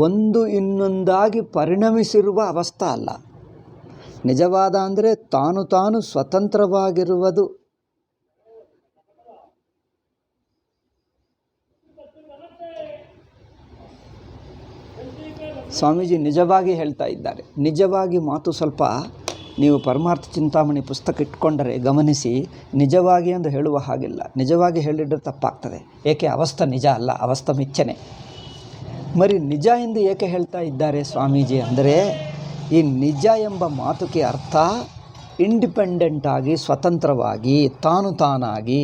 ಒಂದು ಇನ್ನೊಂದಾಗಿ ಪರಿಣಮಿಸಿರುವ ಅವಸ್ಥೆ ಅಲ್ಲ. ನಿಜವಾದ ಅಂದರೆ ತಾನು ಸ್ವತಂತ್ರವಾಗಿರುವುದು. ಸ್ವಾಮೀಜಿ ನಿಜವಾಗಿ ಹೇಳ್ತಾ ಇದ್ದಾರೆ. ನಿಜವಾಗಿ ಮಾತು ಸ್ವಲ್ಪ ನೀವು ಪರಮಾರ್ಥ ಚಿಂತಾಮಣಿ ಪುಸ್ತಕ ಇಟ್ಕೊಂಡರೆ ಗಮನಿಸಿ, ನಿಜವಾಗಿ ಎಂದು ಹೇಳುವ ಹಾಗಿಲ್ಲ. ನಿಜವಾಗಿ ಹೇಳಿದರೆ ತಪ್ಪಾಗ್ತದೆ. ಏಕೆ? ಅವಸ್ಥೆ ನಿಜ ಅಲ್ಲ, ಅವಸ್ಥೆ ಮಿಥ್ಯನೆ. ಮರಿ ನಿಜ ಎಂದು ಏಕೆ ಹೇಳ್ತಾ ಇದ್ದಾರೆ ಸ್ವಾಮೀಜಿ ಅಂದರೆ, ಈ ನಿಜ ಎಂಬ ಮಾತುಗೆ ಅರ್ಥ ಇಂಡಿಪೆಂಡೆಂಟಾಗಿ, ಸ್ವತಂತ್ರವಾಗಿ, ತಾನಾಗಿ.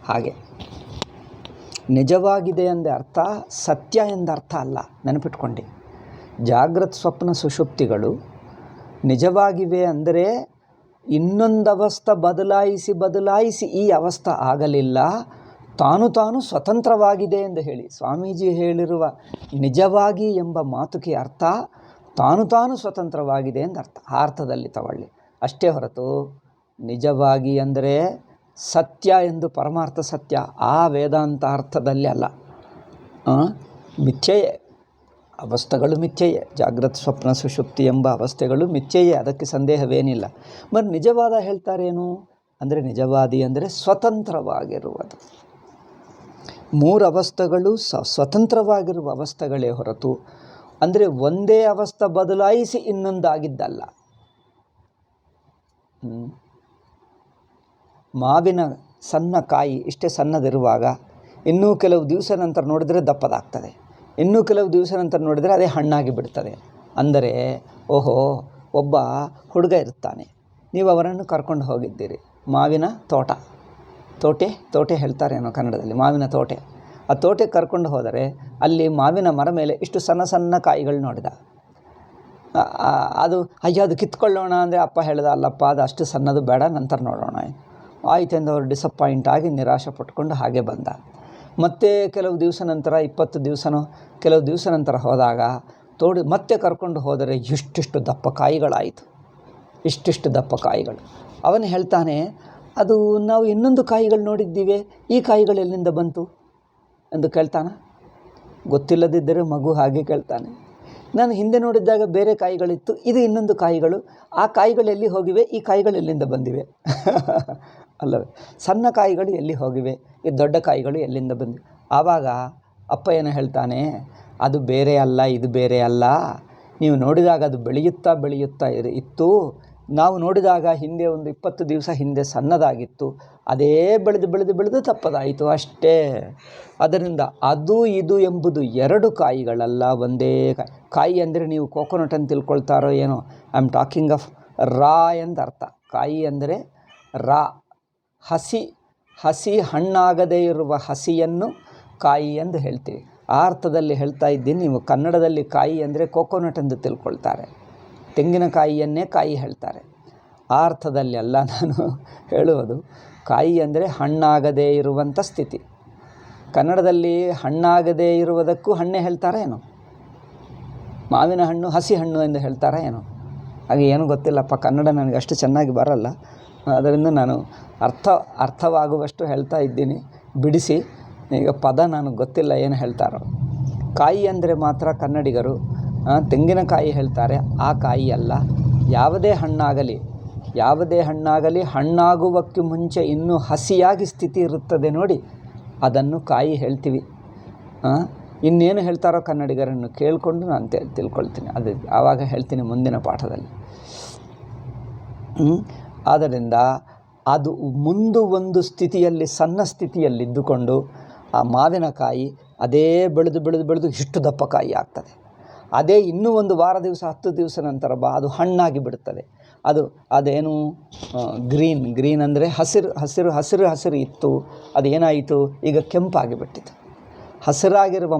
ಹಾಗೆ ನಿಜವಾಗಿದೆ ಎಂದೇ ಅರ್ಥ ಸತ್ಯ ಎಂದರ್ಥ ಅಲ್ಲ, ನೆನಪಿಟ್ಕೊಂಡು. ಜಾಗೃತ ಸ್ವಪ್ನ ಸುಷುಪ್ತಿಗಳು ನಿಜವಾಗಿವೆ ಅಂದರೆ ಇನ್ನೊಂದು ಅವಸ್ಥೆ ಬದಲಾಯಿಸಿ ಈ ಅವಸ್ಥೆ ಆಗಲಿಲ್ಲ, ತಾನು ಸ್ವತಂತ್ರವಾಗಿದೆ ಎಂದು ಹೇಳಿ. ಸ್ವಾಮೀಜಿ ಹೇಳಿರುವ ನಿಜವಾಗಿ ಎಂಬ ಮಾತುಗೆ ಅರ್ಥ ತಾನು ಸ್ವತಂತ್ರವಾಗಿದೆ ಎಂದರ್ಥ. ಆ ಅರ್ಥದಲ್ಲಿ ತಗೊಳ್ಳಿ ಅಷ್ಟೇ ಹೊರತು ನಿಜವಾಗಿ ಅಂದರೆ ಸತ್ಯ ಎಂದು ಪರಮಾರ್ಥ ಸತ್ಯ ಆ ವೇದಾಂತ ಅರ್ಥದಲ್ಲಿ ಅಲ್ಲ. ಮಿಥ್ಯೆಯೇ, ಅವಸ್ಥೆಗಳು ಮಿಥ್ಯೆಯೇ. ಜಾಗೃತ ಸ್ವಪ್ನ ಸುಷುಪ್ತಿ ಎಂಬ ಅವಸ್ಥೆಗಳು ಮಿಥ್ಯೆಯೇ, ಅದಕ್ಕೆ ಸಂದೇಹವೇನಿಲ್ಲ. ಮತ್ತು ನಿಜವಾದ ಹೇಳ್ತಾರೇನು ಅಂದರೆ, ನಿಜವಾದಿ ಅಂದರೆ ಸ್ವತಂತ್ರವಾಗಿರುವುದು. ಮೂರು ಅವಸ್ಥೆಗಳು ಸ್ವತಂತ್ರವಾಗಿರುವ ಅವಸ್ಥೆಗಳೇ ಹೊರತು ಅಂದರೆ ಒಂದೇ ಅವಸ್ಥೆ ಬದಲಾಯಿಸಿ ಇನ್ನೊಂದಾಗಿದ್ದಲ್ಲ. ಮಾವಿನ ಸಣ್ಣ ಕಾಯಿ ಇಷ್ಟೇ ಸಣ್ಣದಿರುವಾಗ ಇನ್ನೂ ಕೆಲವು ದಿವಸ ನಂತರ ನೋಡಿದರೆ ದಪ್ಪದಾಗ್ತದೆ, ಇನ್ನೂ ಕೆಲವು ದಿವಸ ನಂತರ ನೋಡಿದರೆ ಅದೇ ಹಣ್ಣಾಗಿ ಬಿಡ್ತದೆ. ಅಂದರೆ ಓಹೋ, ಒಬ್ಬ ಹುಡುಗ ಇರ್ತಾನೆ, ನೀವು ಅವರನ್ನು ಕರ್ಕೊಂಡು ಹೋಗಿದ್ದೀರಿ ಮಾವಿನ ತೋಟೆ ಹೇಳ್ತಾರೇನೋ ಕನ್ನಡದಲ್ಲಿ, ಮಾವಿನ ತೋಟೆ. ಆ ತೋಟಕ್ಕೆ ಕರ್ಕೊಂಡು ಹೋದರೆ ಅಲ್ಲಿ ಮಾವಿನ ಮರ ಮೇಲೆ ಇಷ್ಟು ಸಣ್ಣ ಕಾಯಿಗಳು ನೋಡಿದ. ಅದು ಅಯ್ಯೋ ಅದು ಕಿತ್ಕೊಳ್ಳೋಣ ಅಂದರೆ ಅಪ್ಪ ಹೇಳ್ದ, ಅಲ್ಲಪ್ಪ ಅದು ಅಷ್ಟು ಸಣ್ಣದು ಬೇಡ, ನಂತರ ನೋಡೋಣ ಆಯ್ತೆಂದು ಅವರು ಡಿಸಪಾಯಿಂಟ್ ಆಗಿ ನಿರಾಶೆ ಪಟ್ಕೊಂಡು ಹಾಗೆ ಬಂದ. ಮತ್ತೆ ಕೆಲವು ದಿವಸ ನಂತರ 20 ದಿವಸನೋ ಕೆಲವು ದಿವಸ ನಂತರ ಹೋದಾಗ ಮತ್ತೆ ಕರ್ಕೊಂಡು ಹೋದರೆ ಇಷ್ಟಿಷ್ಟು ದಪ್ಪ ಕಾಯಿಗಳಾಯಿತು, ಇಷ್ಟಿಷ್ಟು ದಪ್ಪ ಕಾಯಿಗಳು. ಅವನು ಹೇಳ್ತಾನೆ, ಅದು ನಾವು ಇನ್ನೊಂದು ಕಾಯಿಗಳು ನೋಡಿದ್ದೀವಿ, ಈ ಕಾಯಿಗಳು ಎಲ್ಲಿಂದ ಬಂತು ಎಂದು ಕೇಳ್ತಾನೆ. ಗೊತ್ತಿಲ್ಲದಿದ್ದರೆ ಮಗು ಹಾಗೆ ಕೇಳ್ತಾನೆ. ನಾನು ಹಿಂದೆ ನೋಡಿದ್ದಾಗ ಬೇರೆ ಕಾಯಿಗಳಿತ್ತು, ಇದು ಇನ್ನೊಂದು ಕಾಯಿಗಳು, ಆ ಕಾಯಿಗಳು ಎಲ್ಲಿ ಹೋಗಿವೆ, ಈ ಕಾಯಿಗಳು ಎಲ್ಲಿಂದ ಬಂದಿವೆ ಅಲ್ಲವೇ? ಸಣ್ಣ ಕಾಯಿಗಳು ಎಲ್ಲಿ ಹೋಗಿವೆ, ಈ ದೊಡ್ಡ ಕಾಯಿಗಳು ಎಲ್ಲಿಂದ ಬಂದಿವೆ? ಆವಾಗ ಅಪ್ಪ ಏನು ಹೇಳ್ತಾನೆ, ಅದು ಬೇರೆ ಅಲ್ಲ, ಇದು ಬೇರೆ ಅಲ್ಲ. ನೀವು ನೋಡಿದಾಗ ಅದು ಬೆಳೆಯುತ್ತಾ ಇತ್ತು. ನಾವು ನೋಡಿದಾಗ ಹಿಂದೆ ಒಂದು 20 ದಿವಸ ಹಿಂದೆ ಸಣ್ಣದಾಗಿತ್ತು, ಅದೇ ಬೆಳೆದು ತಪ್ಪದಾಯಿತು ಅಷ್ಟೇ. ಅದರಿಂದ ಅದು ಇದು ಎಂಬುದು ಎರಡು ಕಾಯಿಗಳಲ್ಲ, ಒಂದೇ ಕಾಯಿ ಅಂದರೆ ನೀವು ಕೋಕೋನಟ್ ಅಂತ ತಿಳ್ಕೊಳ್ತಾರೋ ಏನೋ. I am talking of raw ಎಂದು ಅರ್ಥ. ಕಾಯಿ ಅಂದರೆ ರಾ, ಹಸಿ ಹಣ್ಣಾಗದೇ ಇರುವ ಹಸಿಯನ್ನು ಕಾಯಿ ಎಂದು ಹೇಳ್ತೀವಿ. ಆ ಅರ್ಥದಲ್ಲಿ ಹೇಳ್ತಾ ಇದ್ದೀನಿ. ನೀವು ಕನ್ನಡದಲ್ಲಿ ಕಾಯಿ ಅಂದರೆ ಕೋಕೋನಟ್ ಎಂದು ತಿಳ್ಕೊಳ್ತಾರೆ, ತೆಂಗಿನಕಾಯಿಯನ್ನೇ ಕಾಯಿ ಹೇಳ್ತಾರೆ. ಆ ಅರ್ಥದಲ್ಲಿ ಅಲ್ಲ ನಾನು ಹೇಳುವುದು. ಕಾಯಿ ಅಂದರೆ ಹಣ್ಣಾಗದೇ ಇರುವಂಥ ಸ್ಥಿತಿ. ಕನ್ನಡದಲ್ಲಿ ಹಣ್ಣಾಗದೇ ಇರುವುದಕ್ಕೂ ಹಣ್ಣೇ ಹೇಳ್ತಾರೆ ಏನೋ, ಮಾವಿನ ಹಣ್ಣು ಹಸಿ ಹಣ್ಣು ಎಂದು ಹೇಳ್ತಾರೆ ಏನೋ. ಹಾಗೆ ಏನೂ ಗೊತ್ತಿಲ್ಲಪ್ಪ, ಕನ್ನಡ ನನಗೆ ಅಷ್ಟು ಚೆನ್ನಾಗಿ ಬರಲ್ಲ, ಅದರಿಂದ ನಾನು ಅರ್ಥವಾಗುವಷ್ಟು ಹೇಳ್ತಾ ಇದ್ದೀನಿ, ಬಿಡಿಸಿ. ಈಗ ಪದ ನನಗೆ ಗೊತ್ತಿಲ್ಲ ಏನು ಹೇಳ್ತಾರೋ. ಕಾಯಿ ಅಂದರೆ ಮಾತ್ರ ಕನ್ನಡಿಗರು ತೆಂಗಿನಕಾಯಿ ಹೇಳ್ತಾರೆ, ಆ ಕಾಯಿ ಅಲ್ಲ. ಯಾವುದೇ ಹಣ್ಣಾಗಲಿ ಹಣ್ಣಾಗುವಕ್ಕೆ ಮುಂಚೆ ಇನ್ನೂ ಹಸಿಯಾಗಿ ಸ್ಥಿತಿ ಇರುತ್ತದೆ ನೋಡಿ, ಅದನ್ನು ಕಾಯಿ ಹೇಳ್ತೀವಿ. ಇನ್ನೇನು ಹೇಳ್ತಾರೋ ಕನ್ನಡಿಗರನ್ನು ಕೇಳಿಕೊಂಡು ನಾನು ತಿಳ್ಕೊಳ್ತೀನಿ, ಅದು ಆವಾಗ ಹೇಳ್ತೀನಿ ಮುಂದಿನ ಪಾಠದಲ್ಲಿ. ಆದ್ದರಿಂದ ಅದು ಮುಂದೆ ಒಂದು ಸ್ಥಿತಿಯಲ್ಲಿ, ಸಣ್ಣ ಸ್ಥಿತಿಯಲ್ಲಿದ್ದುಕೊಂಡು ಆ ಮಾವಿನಕಾಯಿ ಅದೇ ಬೆಳೆದು ಇಷ್ಟು ದಪ್ಪ ಕಾಯಿ ಆಗ್ತದೆ. ಅದೇ ಇನ್ನೂ ಒಂದು ವಾರ ದಿವಸ 10 ದಿವಸ ನಂತರ ಅದು ಹಣ್ಣಾಗಿ ಬಿಡುತ್ತದೆ. ಅದೇನು ಗ್ರೀನ್ ಅಂದರೆ ಹಸಿರು ಇತ್ತು, ಅದೇನಾಯಿತು, ಈಗ ಕೆಂಪಾಗಿ ಬಿಟ್ಟಿತು. ಹಸಿರಾಗಿರುವ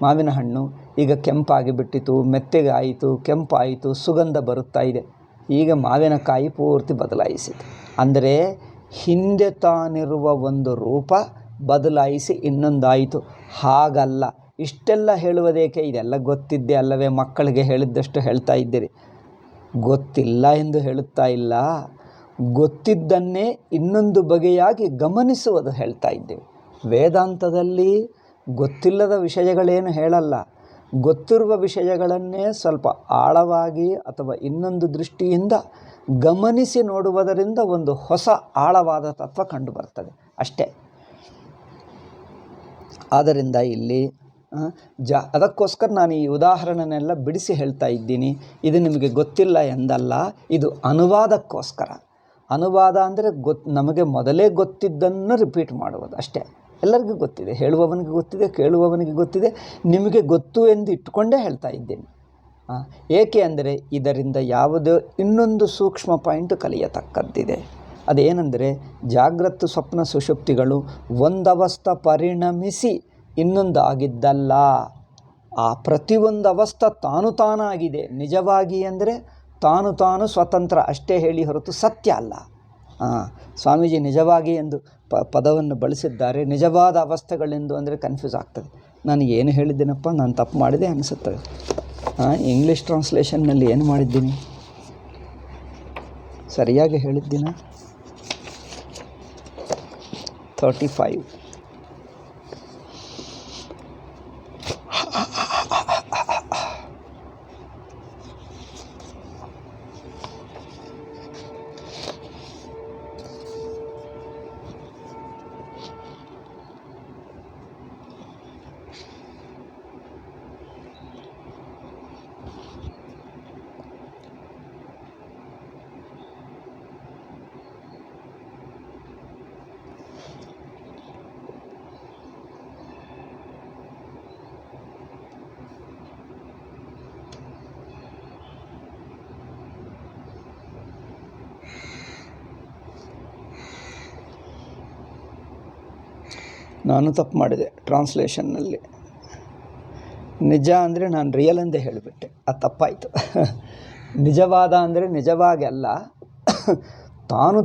ಮಾವಿನ ಹಣ್ಣು ಈಗ ಕೆಂಪಾಗಿ ಬಿಟ್ಟಿತು, ಮೆತ್ತಗೆ ಆಯಿತು, ಕೆಂಪಾಯಿತು, ಸುಗಂಧ ಬರುತ್ತಾ ಇದೆ. ಈಗ ಮಾವಿನಕಾಯಿ ಪೂರ್ತಿ ಬದಲಾಯಿಸಿತು. ಅಂದರೆ ಹಿಂದೆ ತಾನಿರುವ ಒಂದು ರೂಪ ಬದಲಾಯಿಸಿ ಇನ್ನೊಂದಾಯಿತು. ಹಾಗಲ್ಲ. ಇಷ್ಟೆಲ್ಲ ಹೇಳುವುದೇಕೆ? ಇದೆಲ್ಲ ಗೊತ್ತಿದ್ದೆ ಅಲ್ಲವೇ? ಮಕ್ಕಳಿಗೆ ಹೇಳಿದ್ದಷ್ಟು ಹೇಳ್ತಾ ಇದ್ದೀರಿ. ಗೊತ್ತಿಲ್ಲ ಎಂದು ಹೇಳುತ್ತಾ ಇಲ್ಲ, ಗೊತ್ತಿದ್ದನ್ನೇ ಇನ್ನೊಂದು ಬಗೆಯಾಗಿ ಗಮನಿಸುವುದು ಹೇಳ್ತಾ ಇದ್ದೇವೆ. ವೇದಾಂತದಲ್ಲಿ ಗೊತ್ತಿಲ್ಲದ ವಿಷಯಗಳೇನು ಹೇಳಲ್ಲ, ಗೊತ್ತಿರುವ ವಿಷಯಗಳನ್ನೇ ಸ್ವಲ್ಪ ಆಳವಾಗಿ ಅಥವಾ ಇನ್ನೊಂದು ದೃಷ್ಟಿಯಿಂದ ಗಮನಿಸಿ ನೋಡುವುದರಿಂದ ಒಂದು ಹೊಸ ಆಳವಾದ ತತ್ವ ಕಂಡು ಬರ್ತದೆ ಅಷ್ಟೇ. ಆದ್ದರಿಂದ ಇಲ್ಲಿ ಅದಕ್ಕೋಸ್ಕರ ನಾನು ಈ ಉದಾಹರಣೆನೆಲ್ಲ ಬಿಡಿಸಿ ಹೇಳ್ತಾ ಇದ್ದೀನಿ. ಇದು ನಿಮಗೆ ಗೊತ್ತಿಲ್ಲ ಎಂದಲ್ಲ, ಇದು ಅನುವಾದಕ್ಕೋಸ್ಕರ. ಅನುವಾದ ಅಂದರೆ ನಮಗೆ ಮೊದಲೇ ಗೊತ್ತಿದ್ದನ್ನು ರಿಪೀಟ್ ಮಾಡುವುದು ಅಷ್ಟೇ. ಎಲ್ಲರಿಗೂ ಗೊತ್ತಿದೆ, ಹೇಳುವವನಿಗೆ ಗೊತ್ತಿದೆ, ಕೇಳುವವನಿಗೆ ಗೊತ್ತಿದೆ, ನಿಮಗೆ ಗೊತ್ತು ಎಂದು ಇಟ್ಟುಕೊಂಡೇ ಹೇಳ್ತಾ ಇದ್ದೇನೆ. ಏಕೆ ಅಂದರೆ ಇದರಿಂದ ಯಾವುದೋ ಇನ್ನೊಂದು ಸೂಕ್ಷ್ಮ ಪಾಯಿಂಟ್ ಕಲಿಯತಕ್ಕದ್ದಿದೆ. ಅದೇನೆಂದರೆ ಜಾಗೃತ ಸ್ವಪ್ನ ಸುಷುಪ್ತಿಗಳು ಒಂದವಸ್ಥೆ ಪರಿಣಮಿಸಿ ಇನ್ನೊಂದು ಆಗಿದ್ದಲ್ಲ. ಆ ಪ್ರತಿಯೊಂದು ಅವಸ್ಥೆ ತಾನು ತಾನಾಗಿದೆ. ನಿಜವಾಗಿ ಅಂದರೆ ತಾನು ಸ್ವತಂತ್ರ ಅಷ್ಟೇ ಹೇಳಿ ಹೊರತು ಸತ್ಯ ಅಲ್ಲ. ಸ್ವಾಮೀಜಿ ನಿಜವಾಗಿ ಎಂದು ಪದವನ್ನು ಬಳಸಿದ್ದಾರೆ. ನಿಜವಾದ ಅವಸ್ಥೆಗಳೆಂದು ಅಂದರೆ ಕನ್ಫ್ಯೂಸ್ ಆಗ್ತದೆ. ನಾನು ಏನು ಹೇಳಿದ್ದೀನಪ್ಪ, ನಾನು ತಪ್ಪು ಮಾಡಿದೆ ಅನಿಸುತ್ತದೆ. ಇಂಗ್ಲೀಷ್ ಟ್ರಾನ್ಸ್ಲೇಷನ್ನಲ್ಲಿ ಏನು ಮಾಡಿದ್ದೀನಿ, ಸರಿಯಾಗಿ ಹೇಳಿದ್ದೀನ? 35. ನಾನು ತಪ್ಪು ಮಾಡಿದೆ ಟ್ರಾನ್ಸ್ಲೇಷನ್ನಲ್ಲಿ. ನಿಜ ಅಂದರೆ ನಾನು ರಿಯಲ್ ಎಂದೇ ಹೇಳಿಬಿಟ್ಟೆ, ಅದು ತಪ್ಪಾಯಿತು. ನಿಜವಾದ ಅಂದರೆ ನಿಜವಾಗಿ ಅಲ್ಲ,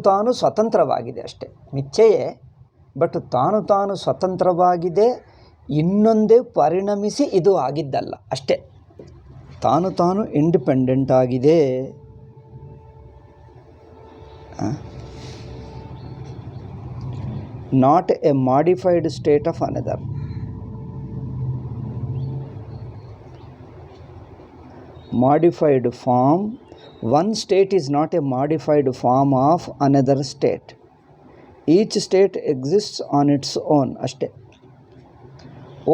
ತಾನು ಸ್ವತಂತ್ರವಾಗಿದೆ ಅಷ್ಟೇ, ಮಿಥ್ಯೆಯೇ. ಬಟ್ ತಾನು ಸ್ವತಂತ್ರವಾಗಿದೆ, ಇನ್ನೊಂದೇ ಪರಿಣಮಿಸಿ ಇದು ಆಗಿದ್ದಲ್ಲ ಅಷ್ಟೇ. ತಾನು ಇಂಡಿಪೆಂಡೆಂಟ್ ಆಗಿದೆ. not a modified state of another. Modified form. One state is not a modified form of another state. Each state exists on its own. ಅಷ್ಟೇ.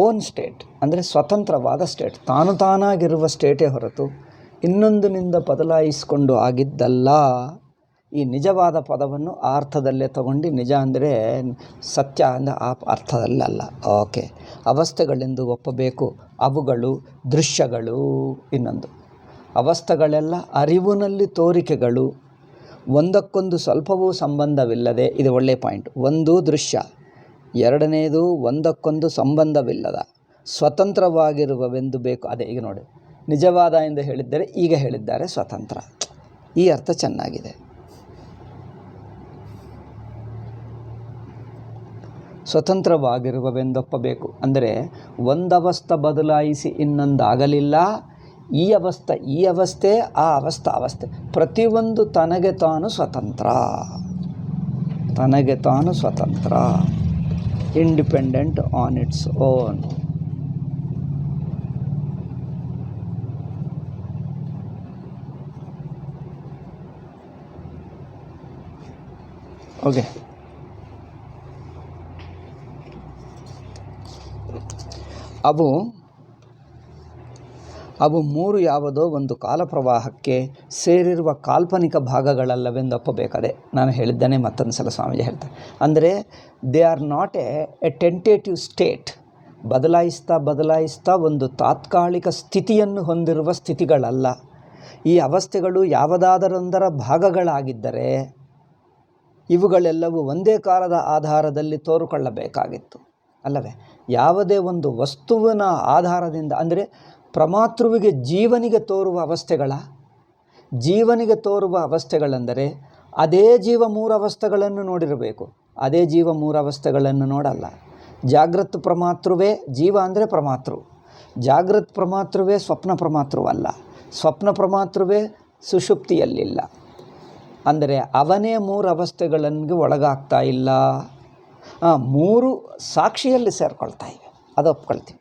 ಓನ್ ಸ್ಟೇಟ್ ಅಂದರೆ ಸ್ವತಂತ್ರವಾದ ಸ್ಟೇಟ್, ತಾನಾಗಿರುವ ಸ್ಟೇಟೇ ಹೊರತು ಇನ್ನೊಂದಿನಿಂದ ಬದಲಾಯಿಸಿಕೊಂಡು ಆಗಿದ್ದಲ್ಲ. ಈ ನಿಜವಾದ ಪದವನ್ನು ಆ ಅರ್ಥದಲ್ಲೇ ತಗೊಂಡು, ನಿಜ ಅಂದರೆ ಸತ್ಯ ಅಂದರೆ ಆ ಅರ್ಥದಲ್ಲಲ್ಲ. ಓಕೆ, ಅವಸ್ಥೆಗಳೆಂದು ಒಪ್ಪಬೇಕು. ಅವುಗಳು ದೃಶ್ಯಗಳು. ಇನ್ನೊಂದು ಅವಸ್ಥೆಗಳೆಲ್ಲ ಅರಿವಿನಲ್ಲಿ ತೋರಿಕೆಗಳು, ಒಂದಕ್ಕೊಂದು ಸ್ವಲ್ಪವೂ ಸಂಬಂಧವಿಲ್ಲದೆ. ಇದು ಒಳ್ಳೆಯ ಪಾಯಿಂಟ್. ಒಂದು ದೃಶ್ಯ, ಎರಡನೇದು ಒಂದಕ್ಕೊಂದು ಸಂಬಂಧವಿಲ್ಲದ ಸ್ವತಂತ್ರವಾಗಿರುವವೆಂದು ಬೇಕು. ಅದೇ ಈಗ ನೋಡಿ, ನಿಜವಾದ ಎಂದು ಹೇಳಿದ್ದರೆ ಈಗ ಹೇಳಿದ್ದಾರೆ ಸ್ವತಂತ್ರ. ಈ ಅರ್ಥ ಚೆನ್ನಾಗಿದೆ. ಸ್ವತಂತ್ರವಾಗಿರುವವೆಂದೊಪ್ಪಬೇಕು ಅಂದರೆ ಒಂದವಸ್ಥೆ ಬದಲಾಯಿಸಿ ಇನ್ನೊಂದಾಗಲಿಲ್ಲ. ಈ ಅವಸ್ಥೆ ಆ ಅವಸ್ಥೆ ಪ್ರತಿಯೊಂದು ತನಗೆ ತಾನು ಸ್ವತಂತ್ರ, independent on its own. Okay, ಅವು ಮೂರು ಯಾವುದೋ ಒಂದು ಕಾಲಪ್ರವಾಹಕ್ಕೆ ಸೇರಿರುವ ಕಾಲ್ಪನಿಕ ಭಾಗಗಳಲ್ಲವೆಂದು ಒಪ್ಪಬೇಕಾದೆ. ನಾನು ಹೇಳಿದ್ದೇನೆ, ಮತ್ತೊಂದು ಸಲ ಸ್ವಾಮೀಜಿ ಹೇಳ್ತಾರೆ. ಅಂದರೆ they are not a tentative state. ಬದಲಾಯಿಸ್ತಾ ಒಂದು ತಾತ್ಕಾಲಿಕ ಸ್ಥಿತಿಯನ್ನು ಹೊಂದಿರುವ ಸ್ಥಿತಿಗಳಲ್ಲ. ಈ ಅವಸ್ಥೆಗಳು ಯಾವುದಾದರೊಂದರ ಭಾಗಗಳಾಗಿದ್ದರೆ ಇವುಗಳೆಲ್ಲವೂ ಒಂದೇ ಕಾಲದ ಆಧಾರದಲ್ಲಿ ತೋರಿಕೊಳ್ಳಬೇಕಾಗಿತ್ತು ಅಲ್ಲವೇ? ಯಾವುದೇ ಒಂದು ವಸ್ತುವಿನ ಆಧಾರದಿಂದ, ಅಂದರೆ ಪ್ರಮಾತೃವಿಗೆ ಜೀವನಿಗೆ ತೋರುವ ಅವಸ್ಥೆಗಳೆಂದರೆ ಅದೇ ಜೀವ ಮೂರು ಅವಸ್ಥೆಗಳನ್ನು ನೋಡಿರಬೇಕು. ಅದೇ ಜೀವ ಮೂರು ಅವಸ್ಥೆಗಳನ್ನು ನೋಡಲ್ಲ. ಜಾಗೃತ ಪ್ರಮಾತೃವೇ ಜೀವ ಅಂದರೆ ಪ್ರಮಾತೃ. ಜಾಗೃತ ಪ್ರಮಾತೃವೇ ಸ್ವಪ್ನ ಪ್ರಮಾತೃವಲ್ಲ. ಸ್ವಪ್ನ ಪ್ರಮಾತೃವೇ ಸುಷುಪ್ತಿಯಲ್ಲಿಲ್ಲ. ಅಂದರೆ ಅವನೇ ಮೂರು ಅವಸ್ಥೆಗಳಿಗೆ ಒಳಗಾಗ್ತಾ ಇಲ್ಲ. ಮೂರು ಸಾಕ್ಷಿಯಲ್ಲಿ ಸೇರಿಕೊಳ್ತಾ ಇವೆ, ಅದು ಒಪ್ಕೊಳ್ತೀವಿ.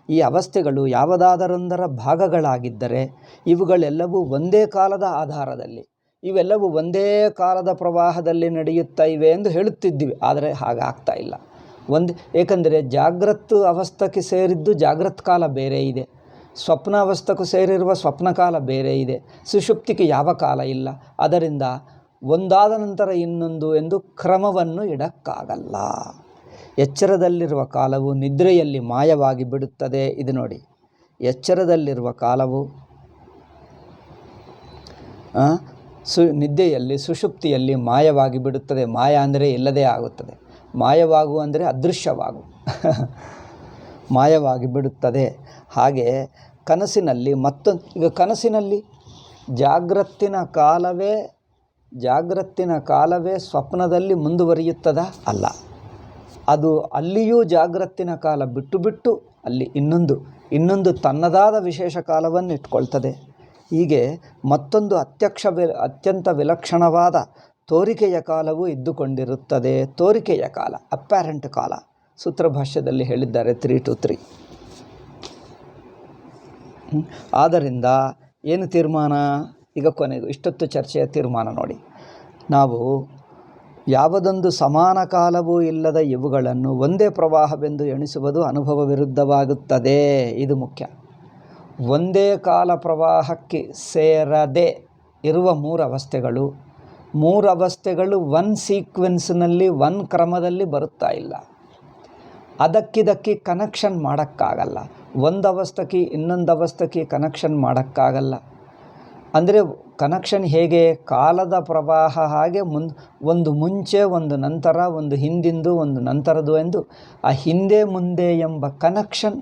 ಈ ಅವಸ್ಥೆಗಳು ಯಾವುದಾದರೊಂದರ ಭಾಗಗಳಾಗಿದ್ದರೆ ಇವುಗಳೆಲ್ಲವೂ ಒಂದೇ ಕಾಲದ ಆಧಾರದಲ್ಲಿ, ಇವೆಲ್ಲವೂ ಒಂದೇ ಕಾಲದ ಪ್ರವಾಹದಲ್ಲಿ ನಡೆಯುತ್ತಾ ಇವೆ ಎಂದು ಹೇಳುತ್ತಿದ್ದೀವಿ. ಆದರೆ ಹಾಗಾಗ್ತಾ ಇಲ್ಲ. ಏಕೆಂದರೆ ಜಾಗೃತ ಅವಸ್ಥೆಗೆ ಸೇರಿದ್ದು ಜಾಗೃತ ಕಾಲ ಬೇರೆ ಇದೆ, ಸ್ವಪ್ನ ಅವಸ್ಥೆಗೂ ಸೇರಿರುವ ಸ್ವಪ್ನ ಕಾಲ ಬೇರೆ ಇದೆ, ಸುಷುಪ್ತಿಗೆ ಯಾವ ಕಾಲ ಇಲ್ಲ. ಅದರಿಂದ ಒಂದಾದ ನಂತರ ಇನ್ನೊಂದು ಎಂದು ಕ್ರಮವನ್ನು ಇಡಕ್ಕಾಗಲ್ಲ. ಎಚ್ಚರದಲ್ಲಿರುವ ಕಾಲವು ನಿದ್ರೆಯಲ್ಲಿ ಮಾಯವಾಗಿ ಬಿಡುತ್ತದೆ. ಇದು ನೋಡಿ, ಎಚ್ಚರದಲ್ಲಿರುವ ಕಾಲವು ನಿದ್ದೆಯಲ್ಲಿ ಸುಷುಪ್ತಿಯಲ್ಲಿ ಮಾಯವಾಗಿ ಬಿಡುತ್ತದೆ. ಮಾಯ ಅಂದರೆ ಇಲ್ಲದೇ ಆಗುತ್ತದೆ. ಮಾಯವಾಗು ಅಂದರೆ ಅದೃಶ್ಯವಾಗು ಮಾಯವಾಗಿ ಬಿಡುತ್ತದೆ. ಹಾಗೆ ಕನಸಿನಲ್ಲಿ ಈಗ ಕನಸಿನಲ್ಲಿ ಜಾಗೃತ್ತಿನ ಕಾಲವೇ ಸ್ವಪ್ನದಲ್ಲಿ ಮುಂದುವರಿಯುತ್ತದಾ? ಅಲ್ಲ. ಅದು ಅಲ್ಲಿಯೂ ಜಾಗೃತ್ತಿನ ಕಾಲ ಬಿಟ್ಟು ಅಲ್ಲಿ ಇನ್ನೊಂದು ತನ್ನದಾದ ವಿಶೇಷ ಕಾಲವನ್ನು ಇಟ್ಕೊಳ್ತದೆ. ಹೀಗೆ ಮತ್ತೊಂದು ಅತ್ಯಂತ ವಿಲಕ್ಷಣವಾದ ತೋರಿಕೆಯ ಕಾಲವು ಇದ್ದುಕೊಂಡಿರುತ್ತದೆ. ತೋರಿಕೆಯ ಕಾಲ, ಅಪ್ಯಾರೆಂಟ್ ಕಾಲ, ಸೂತ್ರಭಾಷ್ಯದಲ್ಲಿ ಹೇಳಿದ್ದಾರೆ 3 to 3. ಆದ್ದರಿಂದ ಏನು ತೀರ್ಮಾನ? ಈಗ ಕೊನೆಗೂ ಇಷ್ಟೊತ್ತು ಚರ್ಚೆಯ ತೀರ್ಮಾನ ನೋಡಿ. ನಾವು ಯಾವುದೊಂದು ಸಮಾನ ಕಾಲವೂ ಇಲ್ಲದ ಇವುಗಳನ್ನು ಒಂದೇ ಪ್ರವಾಹವೆಂದು ಎಣಿಸುವುದು ಅನುಭವ ವಿರುದ್ಧವಾಗುತ್ತದೆ. ಇದು ಮುಖ್ಯ. ಒಂದೇ ಕಾಲ ಪ್ರವಾಹಕ್ಕೆ ಸೇರದೆ ಇರುವ 3 ಅವಸ್ಥೆಗಳು, 3 ಅವಸ್ಥೆಗಳು ಒನ್ ಸೀಕ್ವೆನ್ಸ್ನಲ್ಲಿ ಒನ್ ಕ್ರಮದಲ್ಲಿ ಬರುತ್ತಾ ಇಲ್ಲ. ಅದಕ್ಕಿದಕ್ಕೆ ಕನೆಕ್ಷನ್ ಮಾಡೋಕ್ಕಾಗಲ್ಲ. ಒಂದು ಅವಸ್ಥೆಗೆ ಇನ್ನೊಂದು ಅವಸ್ಥೆಗೆ ಕನೆಕ್ಷನ್ ಮಾಡೋಕ್ಕಾಗಲ್ಲ. ಅಂದರೆ ಕನೆಕ್ಷನ್ ಹೇಗೆ? ಕಾಲದ ಪ್ರವಾಹ ಹಾಗೆ ಒಂದು ಮುಂಚೆ, ಒಂದು ನಂತರ, ಒಂದು ಹಿಂದಿಂದು, ಒಂದು ನಂತರದ್ದು ಎಂದು ಆ ಹಿಂದೆ ಮುಂದೆ ಎಂಬ ಕನೆಕ್ಷನ್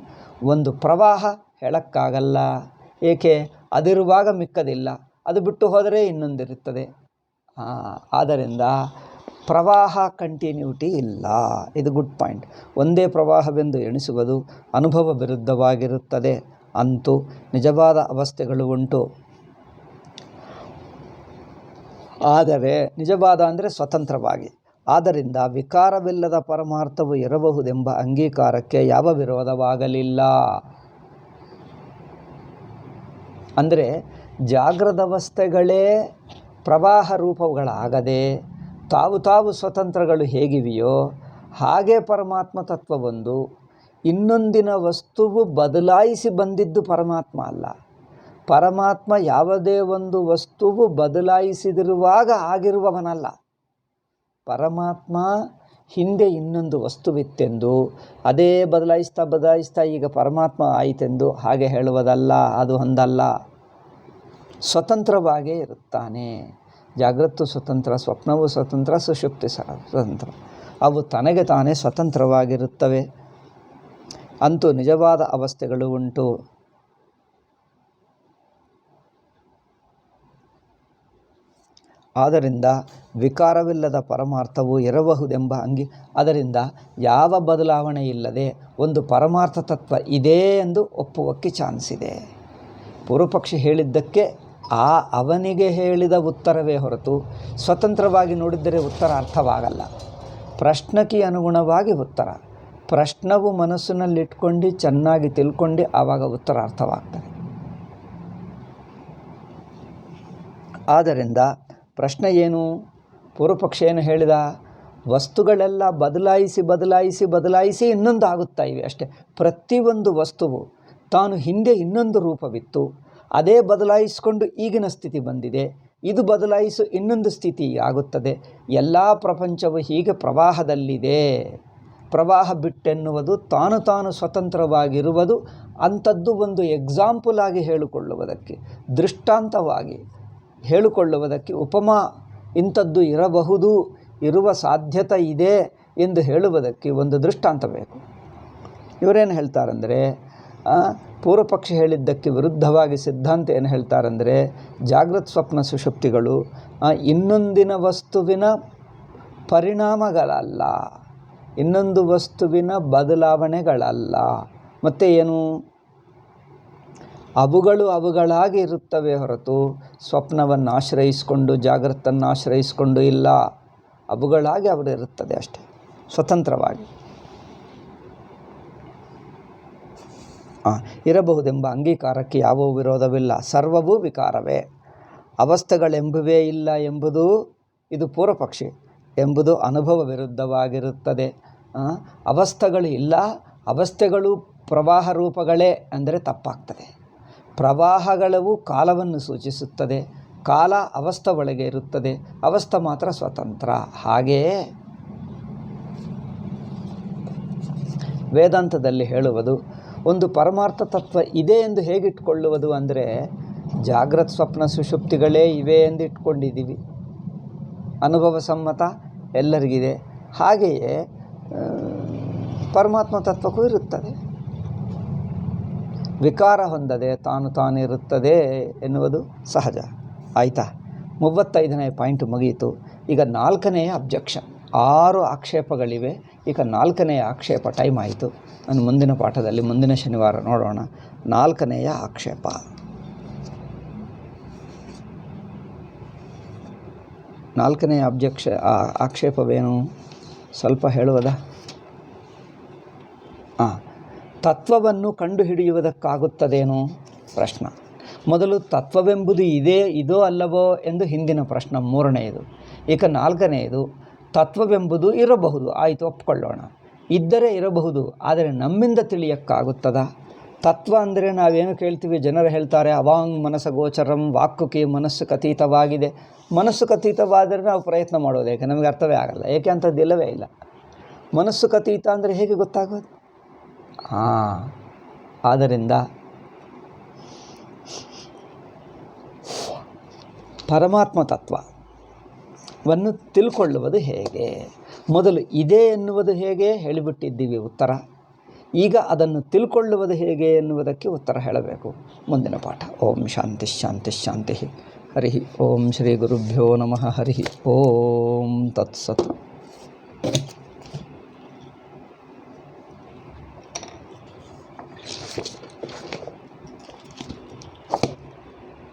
ಒಂದು ಪ್ರವಾಹ ಹೇಳೋಕ್ಕಾಗಲ್ಲ. ಏಕೆ? ಅದಿರುವಾಗ ಮಿಕ್ಕದಿಲ್ಲ, ಅದು ಬಿಟ್ಟು ಹೋದರೆ ಇನ್ನೊಂದಿರುತ್ತದೆ. ಆದ್ದರಿಂದ ಪ್ರವಾಹ ಕಂಟಿನ್ಯೂಟಿ ಇಲ್ಲ. ಇದು ಗುಡ್ ಪಾಯಿಂಟ್. ಒಂದೇ ಪ್ರವಾಹವೆಂದು ಎಣಿಸುವುದು ಅನುಭವ ವಿರುದ್ಧವಾಗಿರುತ್ತದೆ. ಅಂತೂ ನಿಜವಾದ ಅವಸ್ಥೆಗಳು ಉಂಟು. ಆದರೆ ನಿಜವಾದ ಅಂದರೆ ಸ್ವತಂತ್ರವಾಗಿ. ಆದ್ದರಿಂದ ವಿಕಾರವಿಲ್ಲದ ಪರಮಾರ್ಥವು ಇರಬಹುದೆಂಬ ಅಂಗೀಕಾರಕ್ಕೆ ಯಾವ ವಿರೋಧವಾಗಲಿಲ್ಲ. ಅಂದರೆ ಜಾಗೃತ ಅವಸ್ಥೆಗಳೇ ಪ್ರವಾಹ ರೂಪಗಳಾಗದೆ ತಾವು ಸ್ವತಂತ್ರಗಳು ಹೇಗಿವೆಯೋ ಹಾಗೆ ಪರಮಾತ್ಮ ತತ್ವವೊಂದು ಇನ್ನೊಂದಿನ ವಸ್ತುವು ಬದಲಾಯಿಸಿ ಬಂದಿದ್ದು ಪರಮಾತ್ಮ ಅಲ್ಲ. ಪರಮಾತ್ಮ ಯಾವುದೇ ಒಂದು ವಸ್ತುವು ಬದಲಾಯಿಸಿದಿರುವಾಗ ಆಗಿರುವವನಲ್ಲ. ಪರಮಾತ್ಮ ಹಿಂದೆ ಇನ್ನೊಂದು ವಸ್ತುವಿತ್ತೆಂದು ಅದೇ ಬದಲಾಯಿಸ್ತಾ ಈಗ ಪರಮಾತ್ಮ ಆಯಿತೆಂದು ಹಾಗೆ ಹೇಳುವುದಲ್ಲ. ಅದು ಹೊಂದಲ್ಲ. ಸ್ವತಂತ್ರವಾಗೇ ಇರುತ್ತಾನೆ. ಜಾಗೃತ ಸ್ವತಂತ್ರ, ಸ್ವಪ್ನವು ಸ್ವತಂತ್ರ, ಸುಷುಪ್ತಿ ಸ್ವತಂತ್ರ. ಅವು ತನಗೆ ತಾನೇ ಸ್ವತಂತ್ರವಾಗಿರುತ್ತವೆ. ಅಂತೂ ನಿಜವಾದ ಅವಸ್ಥೆಗಳು ಉಂಟು. ಆದ್ದರಿಂದ ವಿಕಾರವಿಲ್ಲದ ಪರಮಾರ್ಥವು ಇರಬಹುದೆಂಬ ಅದರಿಂದ ಯಾವ ಬದಲಾವಣೆ ಇಲ್ಲದೆ ಒಂದು ಪರಮಾರ್ಥ ತತ್ವ ಇದೆ ಎಂದು ಒಪ್ಪುವಕ್ಕೆ ಚಾನ್ಸ್ ಇದೆ. ಪೂರ್ವಪಕ್ಷಿ ಹೇಳಿದ್ದಕ್ಕೆ ಅವನಿಗೆ ಹೇಳಿದ ಉತ್ತರವೇ ಹೊರತು ಸ್ವತಂತ್ರವಾಗಿ ನೋಡಿದ್ದರೆ ಉತ್ತರ ಅರ್ಥವಾಗಲ್ಲ. ಪ್ರಶ್ನಕ್ಕೆ ಅನುಗುಣವಾಗಿ ಉತ್ತರ, ಪ್ರಶ್ನವು ಮನಸ್ಸಿನಲ್ಲಿಟ್ಕೊಂಡು ಚೆನ್ನಾಗಿ ತಿಳ್ಕೊಂಡು ಆವಾಗ ಉತ್ತರ ಅರ್ಥವಾಗ್ತದೆ. ಆದ್ದರಿಂದ ಪ್ರಶ್ನೆ ಏನು? ಪೂರ್ವಪಕ್ಷ ಏನು ಹೇಳಿದ? ವಸ್ತುಗಳೆಲ್ಲ ಬದಲಾಯಿಸಿ ಇನ್ನೊಂದು ಆಗುತ್ತಾ ಇವೆ ಅಷ್ಟೇ. ಪ್ರತಿಯೊಂದು ವಸ್ತುವು ತಾನು ಹಿಂದೆ ಇನ್ನೊಂದು ರೂಪವಿತ್ತು, ಅದೇ ಬದಲಾಯಿಸಿಕೊಂಡು ಈಗಿನ ಸ್ಥಿತಿ ಬಂದಿದೆ. ಇದು ಬದಲಾಯಿಸು ಇನ್ನೊಂದು ಸ್ಥಿತಿ ಆಗುತ್ತದೆ. ಎಲ್ಲ ಪ್ರಪಂಚವು ಹೀಗೆ ಪ್ರವಾಹದಲ್ಲಿದೆ. ಪ್ರವಾಹ ಬಿಟ್ಟೆನ್ನುವುದು ತಾನು ಸ್ವತಂತ್ರವಾಗಿರುವುದು. ಅಂಥದ್ದು ಒಂದು ಎಕ್ಸಾಂಪಲ್ ಆಗಿ ಹೇಳಿಕೊಳ್ಳುವುದಕ್ಕೆ, ದೃಷ್ಟಾಂತವಾಗಿ ಹೇಳಿಕೊಳ್ಳುವುದಕ್ಕೆ, ಉಪಮಾ ಇಂಥದ್ದು ಇರಬಹುದು, ಇರುವ ಸಾಧ್ಯತೆ ಇದೆ ಎಂದು ಹೇಳುವುದಕ್ಕೆ ಒಂದು ದೃಷ್ಟಾಂತ ಬೇಕು. ಇವರೇನು ಹೇಳ್ತಾರಂದರೆ, ಪೂರ್ವಪಕ್ಷ ಹೇಳಿದ್ದಕ್ಕೆ ವಿರುದ್ಧವಾಗಿ ಸಿದ್ಧಾಂತ ಏನು ಹೇಳ್ತಾರಂದರೆ, ಜಾಗೃತ ಸ್ವಪ್ನ ಸುಷುಪ್ತಿಗಳು ಇನ್ನೊಂದಿನ ವಸ್ತುವಿನ ಪರಿಣಾಮಗಳಲ್ಲ, ಇನ್ನೊಂದು ವಸ್ತುವಿನ ಬದಲಾವಣೆಗಳಲ್ಲ. ಮತ್ತು ಏನು? ಅವುಗಳಾಗಿ ಇರುತ್ತವೆ ಹೊರತು ಸ್ವಪ್ನವನ್ನು ಆಶ್ರಯಿಸಿಕೊಂಡು ಜಾಗೃತನ್ನು ಆಶ್ರಯಿಸಿಕೊಂಡು ಇಲ್ಲ. ಅವುಗಳಾಗಿ ಇರುತ್ತದೆ ಅಷ್ಟೇ, ಸ್ವತಂತ್ರವಾಗಿ ಇರಬಹುದೆಂಬ ಅಂಗೀಕಾರಕ್ಕೆ ಯಾವ ವಿರೋಧವಿಲ್ಲ. ಸರ್ವವೂ ವಿಕಾರವೇ, ಅವಸ್ಥೆಗಳೆಂಬುವೇ ಇಲ್ಲ ಎಂಬುದು ಇದು ಪೂರ್ವಪಕ್ಷಿ ಎಂಬುದು ಅನುಭವ ವಿರುದ್ಧವಾಗಿರುತ್ತದೆ. ಅವಸ್ಥೆಗಳು ಇಲ್ಲ, ಅವಸ್ಥೆಗಳು ಪ್ರವಾಹ ರೂಪಗಳೇ ಅಂದರೆ ತಪ್ಪಾಗ್ತದೆ. ಪ್ರವಾಹಗಳವು ಕಾಲವನ್ನು ಸೂಚಿಸುತ್ತದೆ, ಕಾಲ ಅವಸ್ಥೆ ಒಳಗೆ ಇರುತ್ತದೆ, ಅವಸ್ಥೆ ಮಾತ್ರ ಸ್ವತಂತ್ರ. ಹಾಗೆಯೇ ವೇದಾಂತದಲ್ಲಿ ಹೇಳುವುದು ಒಂದು ಪರಮಾರ್ಥ ತತ್ವ ಇದೆ ಎಂದು ಹೇಗಿಟ್ಕೊಳ್ಳುವುದು ಅಂದರೆ ಜಾಗ್ರತ್ ಸ್ವಪ್ನ ಸುಷುಪ್ತಿಗಳೇ ಇವೆ ಎಂದು ಇಟ್ಕೊಂಡಿದ್ದೀವಿ, ಅನುಭವ ಸಮ್ಮತ ಎಲ್ಲರಿಗಿದೆ. ಹಾಗೆಯೇ ಪರಮಾತ್ಮ ತತ್ವಕ್ಕೂ ಇರುತ್ತದೆ, ವಿಕಾರ ಹೊಂದದೆ ತಾನು ತಾನಿರುತ್ತದೆ ಎನ್ನುವುದು ಸಹಜ. ಆಯಿತಾ? 35ನೇ ಪಾಯಿಂಟ್ ಮುಗಿಯಿತು. ಈಗ 4ನೆಯ ಅಬ್ಜೆಕ್ಷನ್. 6 ಆಕ್ಷೇಪಗಳಿವೆ. ಈಗ 4ನೆಯ ಆಕ್ಷೇಪ ಟೈಮ್ ಆಯಿತು. ನಾನು ಮುಂದಿನ ಪಾಠದಲ್ಲಿ ಮುಂದಿನ ಶನಿವಾರ ನೋಡೋಣ 4ನೆಯ ಆಕ್ಷೇಪ. 4ನೆಯ ಆಕ್ಷೇಪವೇನು ಸ್ವಲ್ಪ ಹೇಳುವುದಾ? ತತ್ವವನ್ನು ಕಂಡುಹಿಡಿಯುವುದಕ್ಕಾಗುತ್ತದೇನೋ ಪ್ರಶ್ನೆ. ಮೊದಲು ತತ್ವವೆಂಬುದು ಇದೋ ಅಲ್ಲವೋ ಎಂದು ಹಿಂದಿನ ಪ್ರಶ್ನೆ 3ನೇದು. ಈಗ 4ನೇದು ತತ್ವವೆಂಬುದು ಇರಬಹುದು, ಆಯಿತು ಒಪ್ಕೊಳ್ಳೋಣ, ಇದ್ದರೆ ಇರಬಹುದು, ಆದರೆ ನಮ್ಮಿಂದ ತಿಳಿಯಕ್ಕಾಗುತ್ತದ? ತತ್ವ ಅಂದರೆ ನಾವೇನು ಕೇಳ್ತೀವಿ, ಜನರು ಹೇಳ್ತಾರೆ ಅವಾಂಗ್ ಮನಸ್ಸ ಗೋಚರಂ, ವಾಕ್ಕುಕಿ ಮನಸ್ಸು ಕತೀತವಾಗಿದೆ. ಮನಸ್ಸು ಕತೀತವಾದರೆ ನಾವು ಪ್ರಯತ್ನ ಮಾಡೋದು ಏಕೆ? ನಮಗೆ ಅರ್ಥವೇ ಆಗಲ್ಲ. ಏಕೆ ಅಂಥದ್ದಿಲ್ಲವೇ ಇಲ್ಲ. ಮನಸ್ಸು ಕತೀತ ಅಂದರೆ ಹೇಗೆ ಗೊತ್ತಾಗೋದು? ಆದ್ದರಿಂದ ಪರಮಾತ್ಮ ತತ್ವವನ್ನು ತಿಳ್ಕೊಳ್ಳುವುದು ಹೇಗೆ? ಮೊದಲು ಇದೆ ಎನ್ನುವುದು ಹೇಗೆ ಹೇಳಿಬಿಟ್ಟಿದ್ದೀವಿ ಉತ್ತರ. ಈಗ ಅದನ್ನು ತಿಳ್ಕೊಳ್ಳುವುದು ಹೇಗೆ ಎನ್ನುವುದಕ್ಕೆ ಉತ್ತರ ಹೇಳಬೇಕು ಮುಂದಿನ ಪಾಠ. ಓಂ ಶಾಂತಿ ಶಾಂತಿ ಶಾಂತಿ. ಹರಿ ಓಂ ಶ್ರೀ ಗುರುಭ್ಯೋ ನಮಃ. ಹರಿ ಓಂ ತತ್ಸತ್.